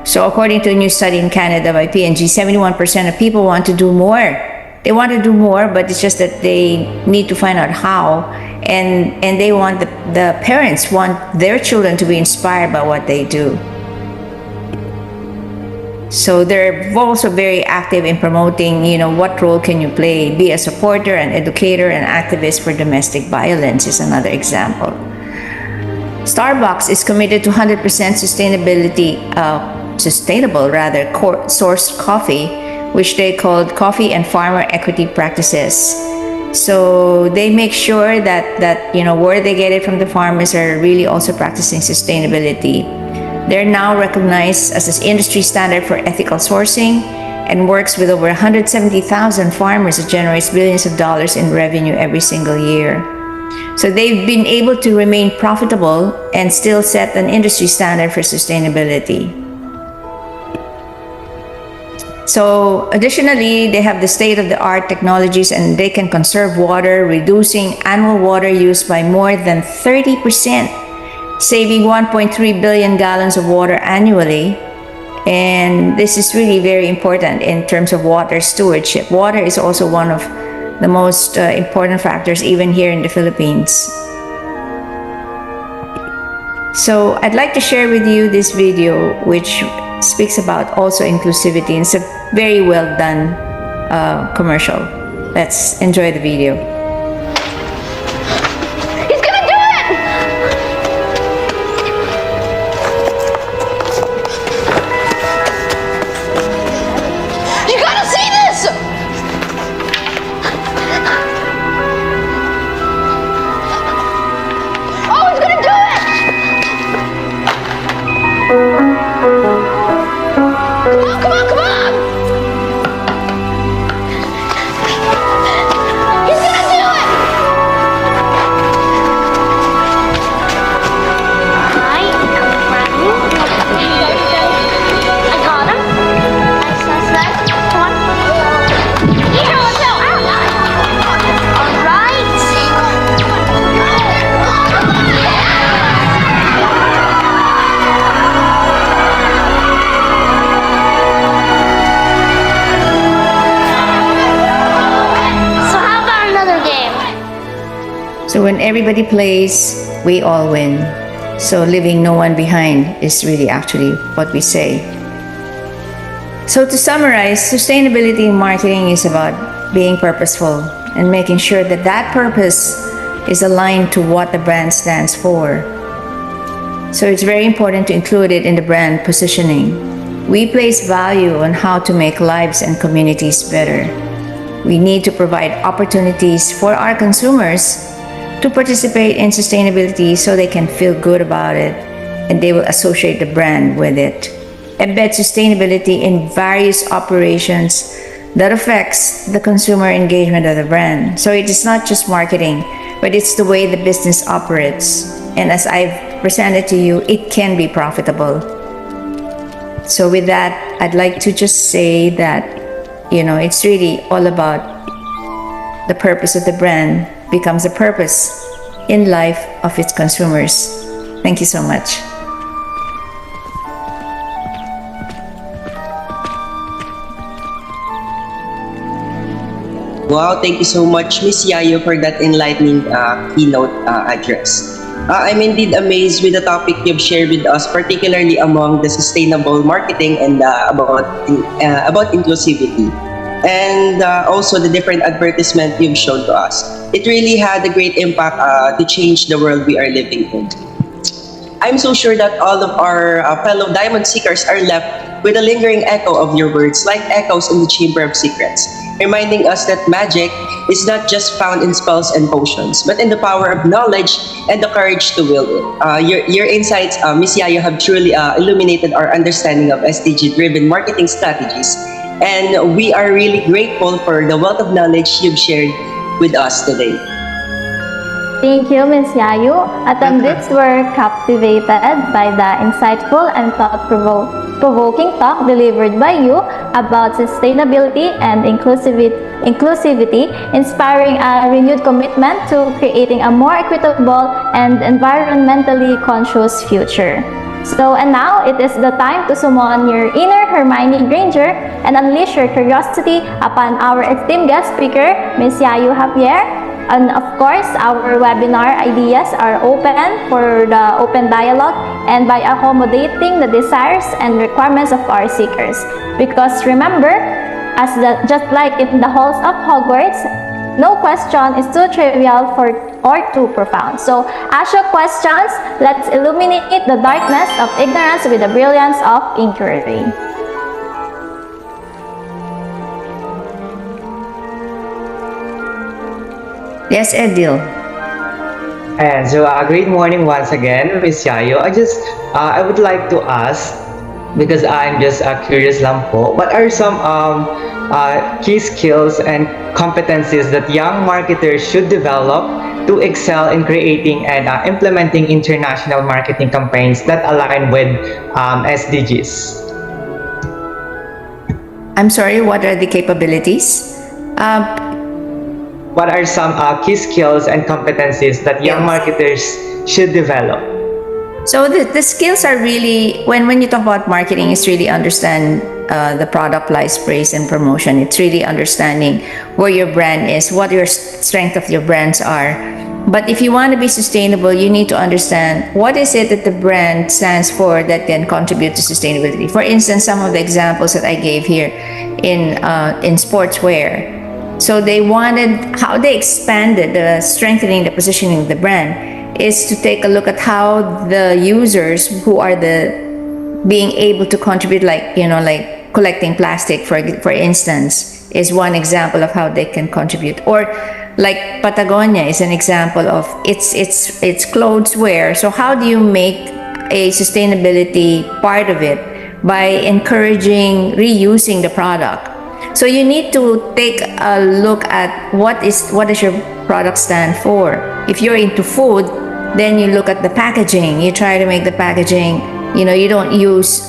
So according to a new study in Canada by P&G, 71% of people want to do more. They want to do more, but it's just that they need to find out how, and they want the parents want their children to be inspired by what they do. So they're also very active in promoting, what role can you play? Be a supporter, an educator, an activist for domestic violence is another example. Starbucks is committed to 100% sustainable sourced coffee, which they called coffee and farmer equity practices. So they make sure that where they get it from the farmers are really also practicing sustainability. They're now recognized as an industry standard for ethical sourcing and works with over 170,000 farmers that generates billions of dollars in revenue every single year. So they've been able to remain profitable and still set an industry standard for sustainability. So additionally, they have the state-of-the-art technologies, and they can conserve water, reducing annual water use by more than 30%, saving 1.3 billion gallons of water annually. And this is really very important in terms of water stewardship. Water is also one of the most important factors even here in the Philippines. So I'd like to share with you this video which speaks about also inclusivity. It's a very well done commercial. Let's enjoy the video. He's gonna do it! You gotta see this! Oh, he's gonna do it! So when everybody plays, we all win. So leaving no one behind is really actually what we say. So to summarize, sustainability in marketing is about being purposeful and making sure that that purpose is aligned to what the brand stands for. So it's very important to include it in the brand positioning. We place value on how to make lives and communities better. We need to provide opportunities for our consumers to participate in sustainability so they can feel good about it and they will associate the brand with it. Embed sustainability in various operations that affects the consumer engagement of the brand. So it is not just marketing, but it's the way the business operates. And as I've presented to you, it can be profitable. So with that, I'd like to just say that, it's really all about the purpose of the brand becomes the purpose in life of its consumers. Thank you so much. Wow, thank you so much, Miss Yayo, for that enlightening keynote address. I'm indeed amazed with the topic you've shared with us, particularly among the sustainable marketing and about inclusivity, and also the different advertisement you've shown to us. It really had a great impact to change the world we are living in. I'm so sure that all of our fellow diamond seekers are left with a lingering echo of your words, like echoes in the Chamber of Secrets, reminding us that magic is not just found in spells and potions, but in the power of knowledge and the courage to wield it. Your insights, Ms. Yayo, have truly illuminated our understanding of SDG-driven marketing strategies, and we are really grateful for the wealth of knowledge you've shared with us today. Thank you, Ms. Yayu. Attendees were captivated by the insightful and thought-provoking talk delivered by you about sustainability and inclusivity, inspiring a renewed commitment to creating a more equitable and environmentally conscious future. And now it is the time to summon your inner Hermione Granger and unleash your curiosity upon our esteemed guest speaker, Ms. Yayu Javier. And of course, our webinar ideas are open for the open dialogue and by accommodating the desires and requirements of our seekers. Because remember, just like in the halls of Hogwarts, no question is too trivial or too profound. So ask your questions. Let's illuminate the darkness of ignorance with the brilliance of inquiry. Yes, Edil. And so, great morning once again, Miss Yayo. I would like to ask, because I'm just curious lang po, what are some key skills and competencies that young marketers should develop to excel in creating and implementing international marketing campaigns that align with SDGs? I'm sorry, what are the capabilities? What are some key skills and competencies that young marketers should develop? So the skills are really, when you talk about marketing, it's really understand the product, lies, praise, and promotion. It's really understanding where your brand is, what your strength of your brands are. But if you want to be sustainable, you need to understand what is it that the brand stands for that can contribute to sustainability. For instance, some of the examples that I gave here in sportswear. So how they expanded the strengthening the positioning of the brand is to take a look at how the users who are being able to contribute, like collecting plastic, for instance, is one example of how they can contribute. Or like Patagonia is an example of it's clothes wear. So how do you make a sustainability part of it? By encouraging reusing the product. So you need to take a look at what does your product stand for. If you're into food, then you look at the packaging. You try to make the packaging, you don't use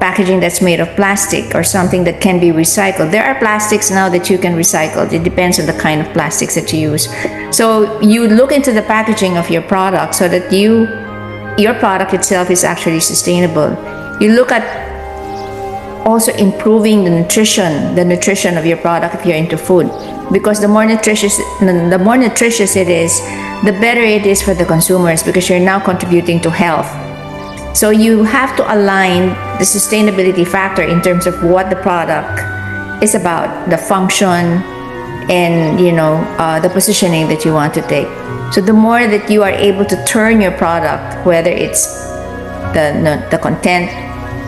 packaging that's made of plastic or something that can be recycled. There are plastics now that you can recycle. It depends on the kind of plastics that you use. So you look into the packaging of your product so that your product itself is actually sustainable. You look at also improving the nutrition of your product if you're into food. Because the more nutritious it is, the better it is for the consumers, because you're now contributing to health. So you have to align the sustainability factor in terms of what the product is about, the function, and the positioning that you want to take. So the more that you are able to turn your product, whether it's the content,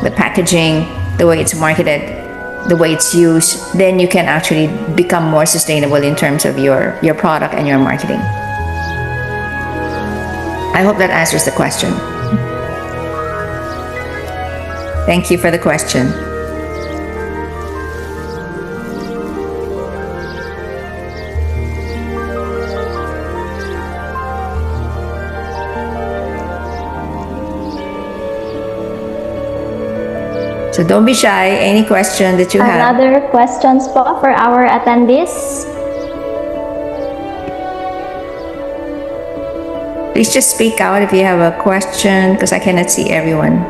the packaging, the way it's marketed, the way it's used, then you can actually become more sustainable in terms of your product and your marketing. I hope that answers the question. Thank you for the question. So don't be shy. Any question that you have? Another questions po for our attendees. Please just speak out if you have a question, because I cannot see everyone.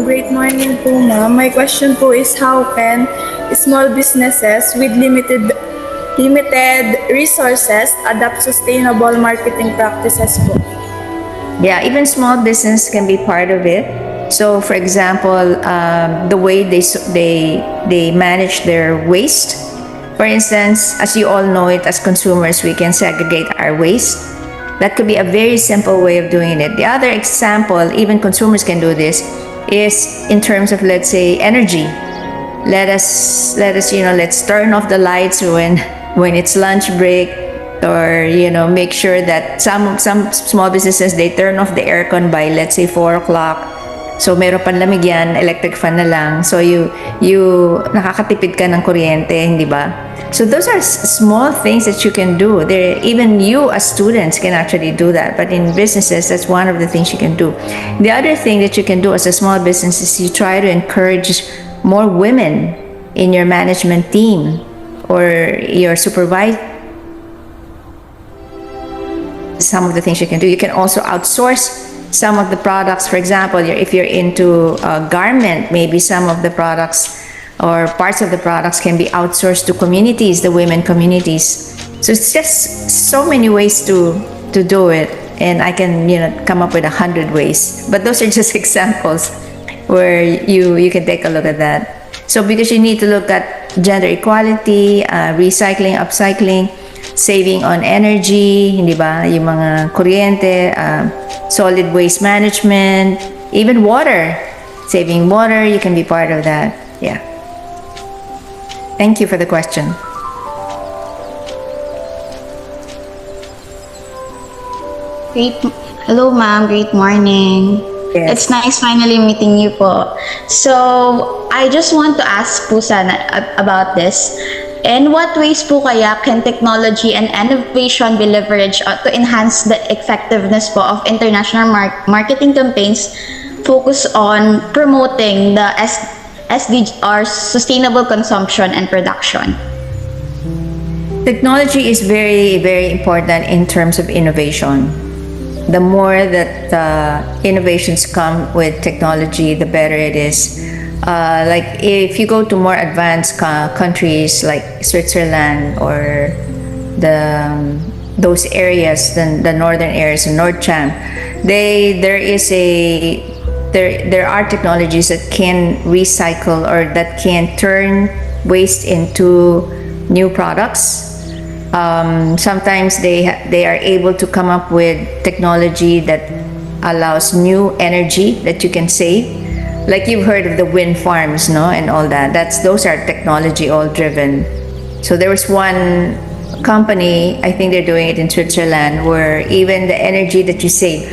Great morning po, ma'am. My question po is, how can small businesses with limited resources adapt sustainable marketing practices po? Yeah, even small business can be part of it. So, for example, the way they manage their waste. For instance, as you all know it, as consumers, we can segregate our waste. That could be a very simple way of doing it. The other example, even consumers can do this, is in terms of, let's say, energy. Let's turn off the lights when it's lunch break, or make sure that some small businesses, they turn off the aircon by, let's say, 4 o'clock. So meron panlamigyan, electric fan na lang. So you nakakatipid ka ng kuryente, hindi ba? So those are small things that you can do. Even you as students can actually do that. But in businesses, that's one of the things you can do. The other thing that you can do as a small business is you try to encourage more women in your management team or your supervisor. Some of the things you can do. You can also outsource some of the products. For example, if you're into a garment, maybe some of the products or parts of the products can be outsourced to communities, the women communities. So it's just so many ways to do it, and I can come up with 100 ways. But those are just examples where you can take a look at that. So because you need to look at gender equality, recycling, upcycling, saving on energy, hindi ba? Yung mga kuryente, solid waste management, even water. Saving water, you can be part of that. Yeah. Thank you for the question. Hello, ma'am. Great morning. Yes. It's nice finally meeting you po. So, I just want to ask po sana about this. In what ways po kaya can technology and innovation be leveraged to enhance the effectiveness po of international marketing campaigns focus on promoting the SDG or sustainable consumption and production? Technology is very, very important in terms of innovation. The more that innovations come with technology, the better it is. Like if you go to more advanced countries like Switzerland or those areas, the northern areas, NordCham, there are technologies that can recycle or that can turn waste into new products. Sometimes they are able to come up with technology that allows new energy that you can save. Like you've heard of the wind farms, no, and all that. Those are technology all driven. So there was one company, I think they're doing it in Switzerland, where even the energy that you save,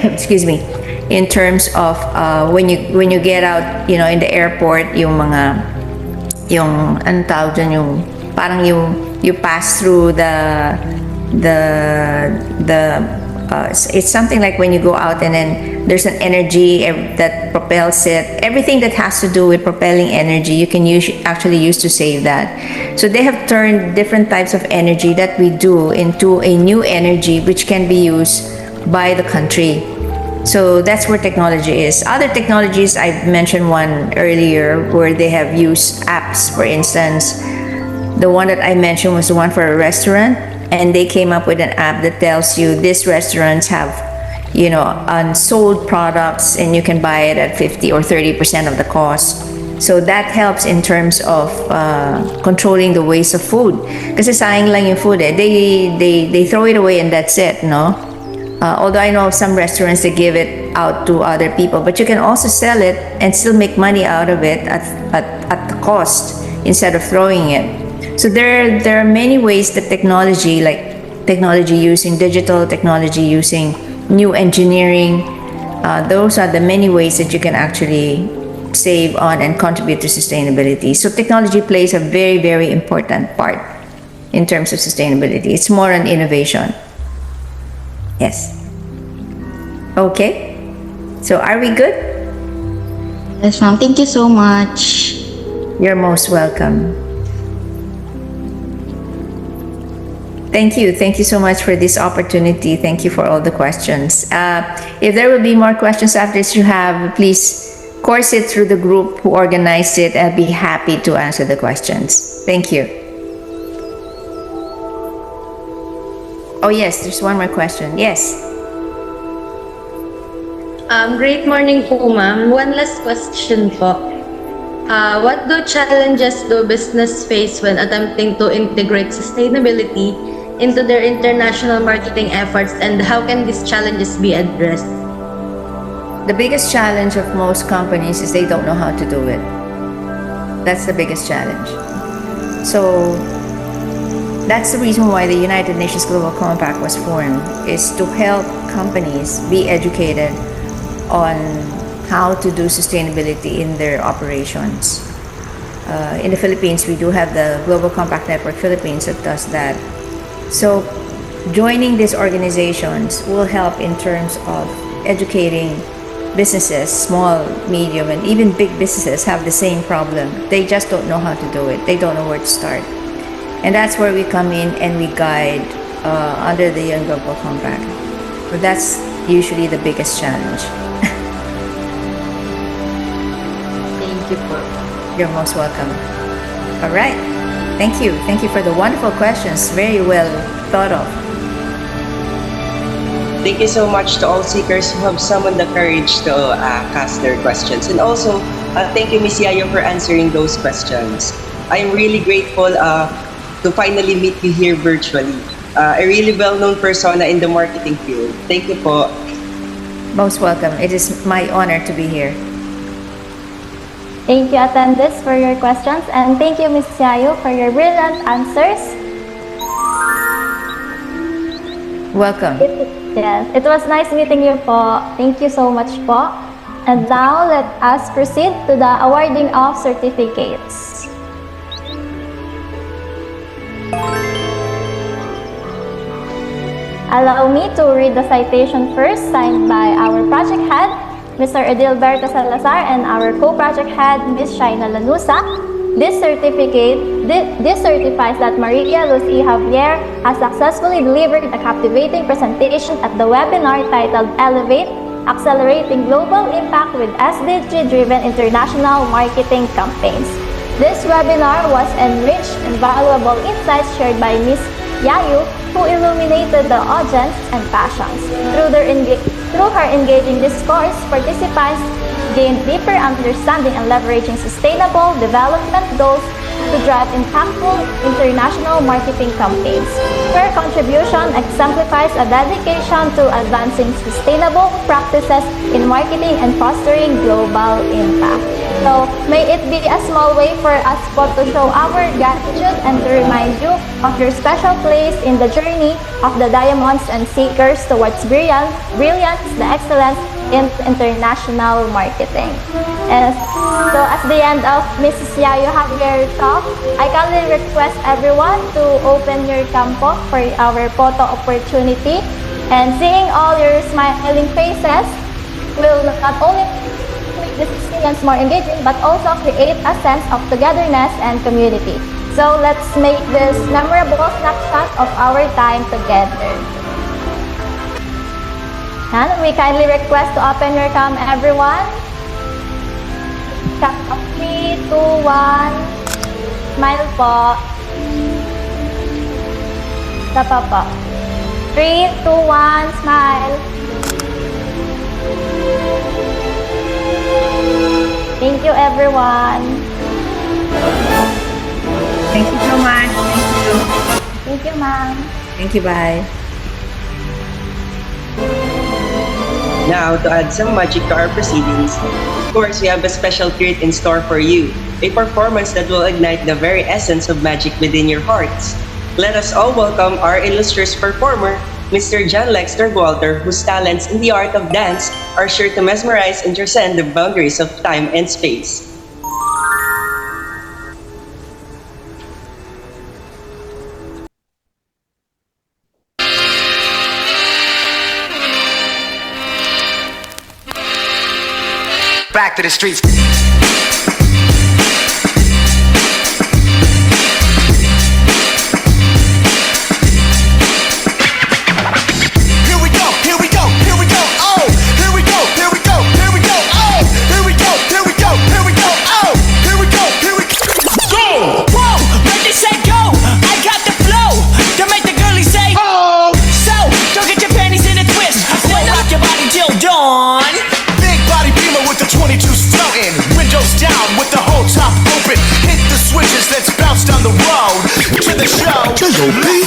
excuse me, in terms of when you get out, in the airport, anong tawag dyan, parang you pass through it's something like when you go out and then there's an energy that propels it. Everything that has to do with propelling energy, you can actually use to save that. So they have turned different types of energy that we do into a new energy which can be used by the country. So that's where technology is. Other technologies, I mentioned one earlier where they have used apps, for instance. The one that I mentioned was the one for a restaurant, and they came up with an app that tells you these restaurants have, unsold products, and you can buy it at 50 or 30% of the cost. So that helps in terms of controlling the waste of food. Kasi sayang lang yung food eh. They throw it away and that's it, no? Although I know some restaurants, they give it out to other people, but you can also sell it and still make money out of it at the cost instead of throwing it. So there are many ways that technology, like technology using digital technology, using new engineering, those are the many ways that you can actually save on and contribute to sustainability. So technology plays a very, very important part in terms of sustainability. It's more on innovation. Yes. Okay. So are we good? Yes, ma'am. Thank you so much. You're most welcome. Thank you. Thank you so much for this opportunity. Thank you for all the questions. If there will be more questions after this you have, please course it through the group who organized it. I'll be happy to answer the questions. Thank you. Oh yes, there's one more question. Yes. Great morning po, ma'am. One last question po. What challenges do business face when attempting to integrate sustainability into their international marketing efforts, and how can these challenges be addressed? The biggest challenge of most companies is they don't know how to do it. That's the biggest challenge. So that's the reason why the United Nations Global Compact was formed, is to help companies be educated on how to do sustainability in their operations. In the Philippines, we do have the Global Compact Network Philippines that does that. So joining these organizations will help in terms of educating businesses, small, medium, and even big businesses have the same problem. They just don't know how to do it. They don't know where to start. And that's where we come in and we guide under the UN Global Compact. But that's usually the biggest challenge. Thank you po. You're most welcome. All right. Thank you. Thank you for the wonderful questions. Very well thought of. Thank you so much to all seekers who have summoned the courage to cast their questions. And also, thank you, Ms. Yayo, for answering those questions. I'm really grateful to finally meet you here virtually. A really well-known persona in the marketing field. Thank you po. Most welcome. It is my honor to be here. Thank you, attendees, for your questions, and thank you, Ms. Yayo, for your brilliant answers. Welcome. Yes, it was nice meeting you po. Thank you so much po. And now let us proceed to the awarding of certificates. Allow me to read the citation first, signed by our project head, Mr. Edilberto Salazar, and our co-project head, Ms. Shaina Lanusa. This certifies that Maria Lucy Javier has successfully delivered a captivating presentation at the webinar titled Elevate, Accelerating Global Impact with SDG-Driven International Marketing Campaigns. This webinar was enriched and valuable insights shared by Ms. Yayu, who illuminated the audience and passions. Through her engaging discourse, participants gained deeper understanding and leveraging sustainable development goals to drive impactful international marketing campaigns. Her contribution exemplifies a dedication to advancing sustainable practices in marketing and fostering global impact. So, may it be a small way for us to show our gratitude and to remind you of your special place in the journey of the diamonds and seekers towards brilliance, the excellence in international marketing. And so at the end of Mrs. Yayo Javier talk, I kindly request everyone to open your campo for our photo opportunity. And seeing all your smiling faces will not only make this experience more engaging, but also create a sense of togetherness and community. So let's make this memorable snapshot of our time together. Yan, we kindly request to open your cam, everyone. Count of 3, 2, 1. Smile po. Isa pa po. 3, 2, 1. Smile. Thank you, everyone. Thank you so much. Thank you. Thank you, ma'am. Thank you, bye. Now, to add some magic to our proceedings, of course, we have a special treat in store for you, a performance that will ignite the very essence of magic within your hearts. Let us all welcome our illustrious performer, Mr. John Lexter Walter, whose talents in the art of dance are sure to mesmerize and transcend the boundaries of time and space. Back to the streets.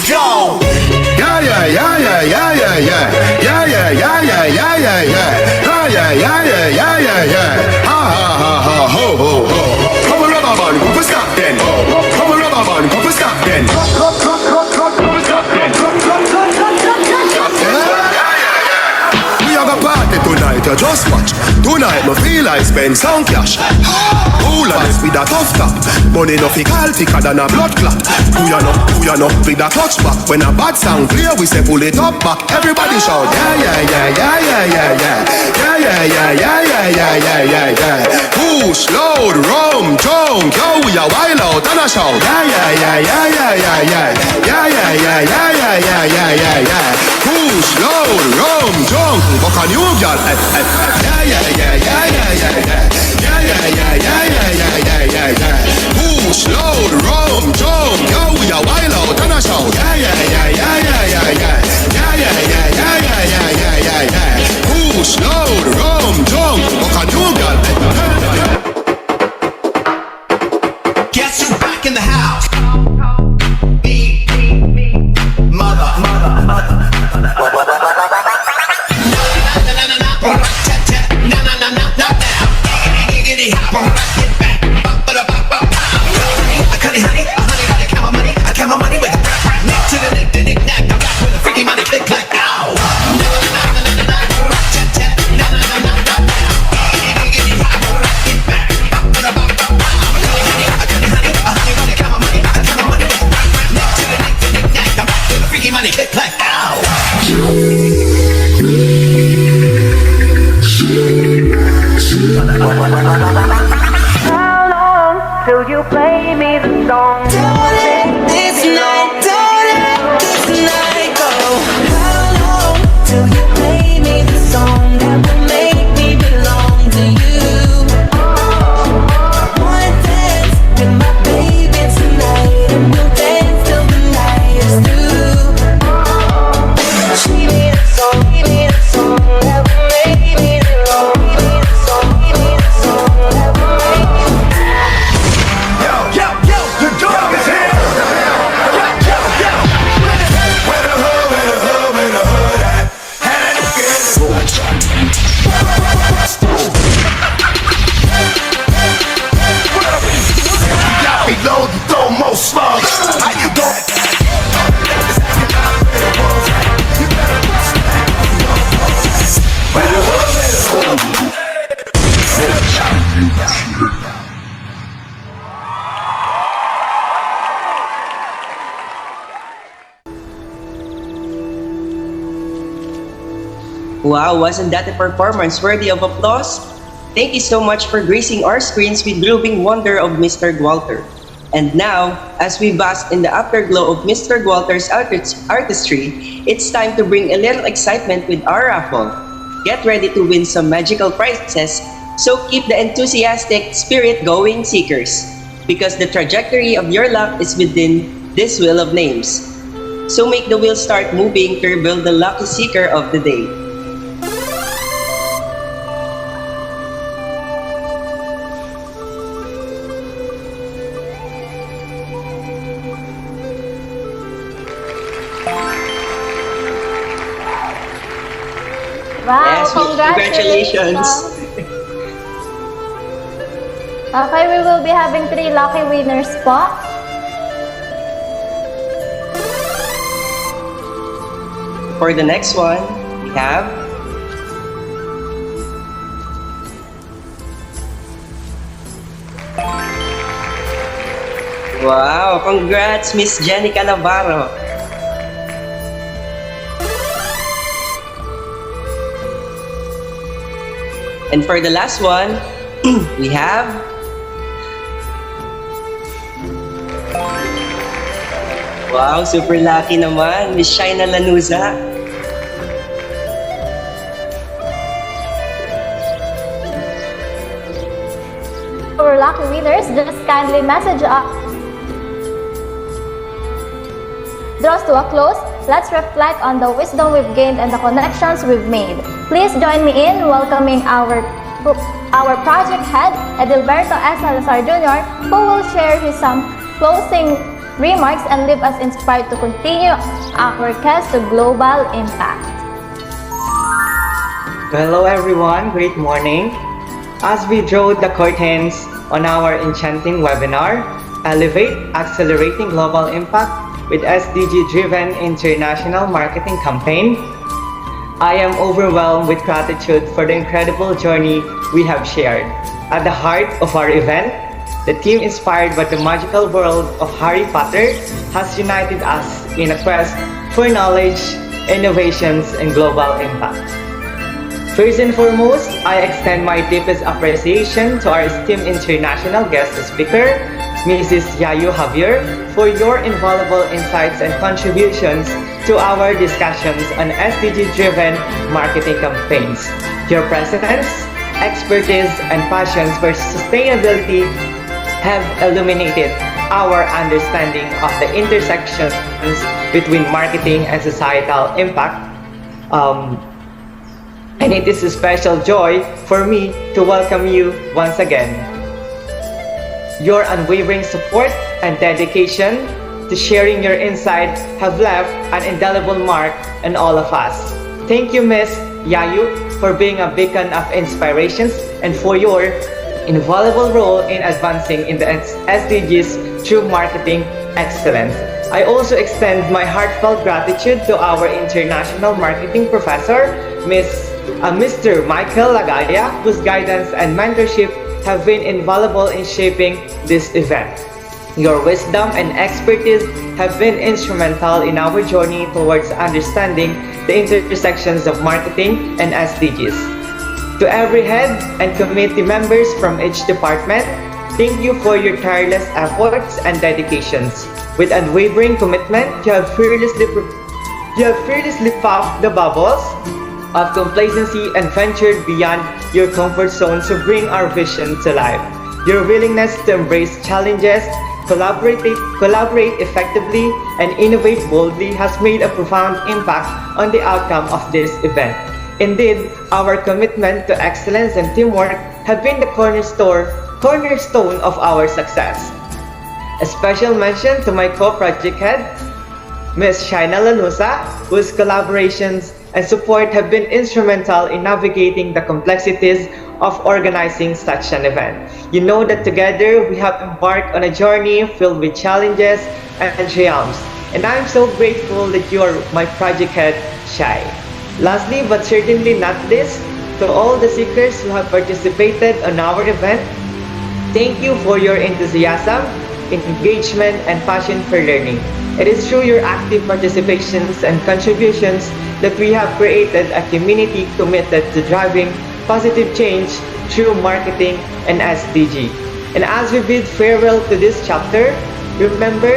Go! Yeah, yeah, yeah, yeah, yeah, yeah, yeah. Yeah, yeah, yeah, yeah, yeah, yeah, yeah. Ah, yeah, yeah, yeah, yeah, yeah, yeah. Ha, ha, ha, ha, ho, ho, ho. Come on, rubber band, go for stop then. Come on, rubber band, go for stop then. We have a party tonight, you just watch. Tonight, me feel I spend some cash. Coolness with a tough top. Money no fi call thicker than a blood clot. Who you know, with a touch back. When a bad sound clear, we say pull it up back. Everybody shout, yeah, yeah, yeah, yeah, yeah, yeah, yeah. Yeah, yeah, yeah, yeah, yeah, yeah, yeah, yeah, yeah. Push, load, rum, drunk. Yo, we a wild out and a shout. Yeah, yeah, yeah, yeah, yeah, yeah, yeah. Yeah, yeah, yeah, yeah, yeah, yeah, yeah, yeah, yeah. Push, load, rum, drunk. Buck a new girl. Yeah, yeah, yeah, yeah, yeah, yeah, yeah. Yeah, yeah, yeah, yeah, yeah, yeah, yeah, yeah, yeah. Push, load, rum, jump. Yo, we a wild out and a shout. Yeah, yeah, yeah, yeah, yeah, yeah, yeah. Yeah, yeah, yeah, yeah, yeah, yeah, yeah, yeah, yeah. Push, load, rum, jump. Buck a new girl. Guess who's back in the house? Me. Mother. How long till you play me the song? Don't let this night go. How long till you play me the song that will make me belong to you? One dance with my baby tonight, and we'll dance till the night is through. She made a song that will make me belong. Reload and throw more smoke. How you go? Wow, wasn't that a performance worthy of applause? Thank you so much for gracing our screens with grooving wonder of Mr. Walter. And now, as we bask in the afterglow of Mr. Walter's artistry, it's time to bring a little excitement with our raffle. get ready to win some magical prizes, so keep the enthusiastic spirit going, seekers, because the trajectory of your luck is within this wheel of names. So make the wheel start moving to reveal the lucky seeker of the day. Wow, Yes, congratulations. Okay, we will be having 3 lucky winners po. For the next one, we have wow, congrats, Miss Jenica Navarro. And for the last one, we have wow, super lucky naman, Miss Shaina Lanuza. Our lucky winners, just kindly message us. Draws to a close, let's reflect on the wisdom we've gained and the connections we've made. Please join me in welcoming our project head, Edilberto S. Salazar Jr., who will share his some closing remarks and leave us inspired to continue our quest to global impact. Hello everyone, great morning. As we draw the curtains on our enchanting webinar, Elevate Accelerating Global Impact with SDG-driven international marketing campaign, I am overwhelmed with gratitude for the incredible journey we have shared. At the heart of our event, the team inspired by the magical world of Harry Potter has united us in a quest for knowledge, innovations, and global impact. First and foremost, I extend my deepest appreciation to our esteemed international guest speaker, Mrs. Yayu Javier, for your invaluable insights and contributions to our discussions on SDG-driven marketing campaigns. Your presence, expertise, and passions for sustainability have illuminated our understanding of the intersections between marketing and societal impact. And it is a special joy for me to welcome you once again. Your unwavering support and dedication to sharing your insight have left an indelible mark on all of us. Thank you, Ms. Yayu, for being a beacon of inspirations and for your invaluable role in advancing in the SDGs through marketing excellence. I also extend my heartfelt gratitude to our international marketing professor, Mr. Michael Lagaya, whose guidance and mentorship have been invaluable in shaping this event. Your wisdom and expertise have been instrumental in our journey towards understanding the intersections of marketing and SDGs. To every head and committee members from each department, thank you for your tireless efforts and dedications. With unwavering commitment, you have fearlessly popped the bubbles of complacency and ventured beyond your comfort zone to bring our vision to life. Your willingness to embrace challenges, collaborate effectively, and innovate boldly has made a profound impact on the outcome of this event. Indeed, our commitment to excellence and teamwork have been the cornerstone of our success. A special mention to my co-project head, Ms. Shaina Lanusa, whose collaborations and support have been instrumental in navigating the complexities of organizing such an event. You know that together we have embarked on a journey filled with challenges and triumphs, and I'm so grateful that you are my project head, Shai. Lastly, but certainly not least, to all the seekers who have participated on our event, thank you for your enthusiasm, engagement, and passion for learning. It is through your active participations and contributions that we have created a community committed to driving positive change through marketing and SDG. And as we bid farewell to this chapter, remember,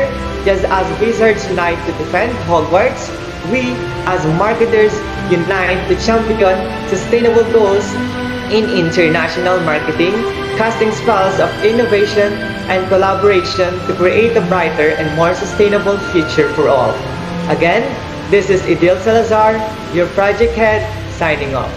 just as wizards unite to defend Hogwarts, we as marketers unite to champion sustainable goals in international marketing, casting spells of innovation and collaboration to create a brighter and more sustainable future for all. Again, this is Idil Salazar, your project head, signing off.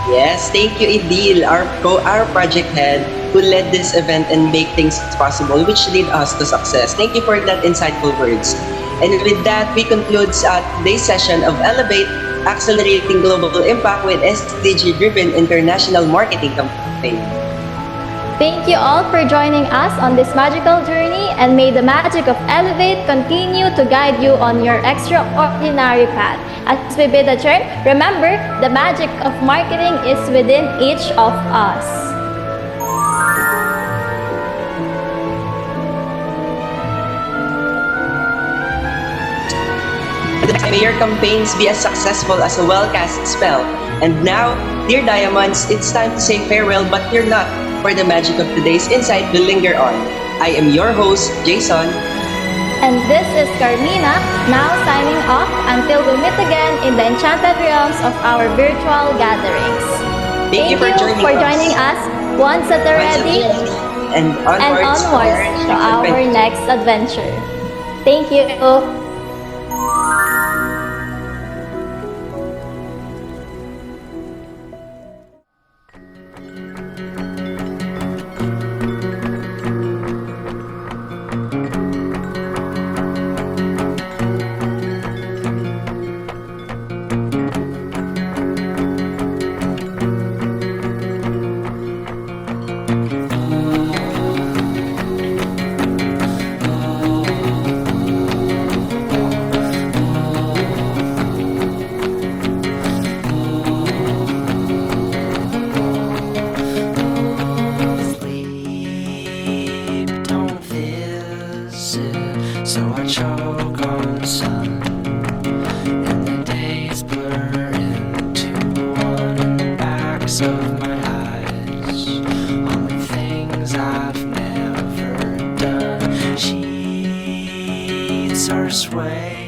Yes, thank you, Idil, our project head, who led this event and make things possible, which lead us to success. Thank you for that insightful words. And with that, we conclude today's session of Elevate, Accelerating Global Impact with SDG-driven International Marketing Campaign. Thank you all for joining us on this magical journey, and may the magic of Elevate continue to guide you on your extraordinary path. As we bid a turn, remember, the magic of marketing is within each of us. May your campaigns be as successful as a well-cast spell. And now, dear Diamonds, it's time to say farewell, but you're not, for the magic of today's insight will linger on. I am your host, Jason. And this is Carmina, now signing off until we meet again in the enchanted realms of our virtual gatherings. Thank you for joining us once at the ready and onwards to our next adventure. Thank you. So I choke on some, and the days blur into one in the backs of my eyes. On the things I've never done, sheets are swaying.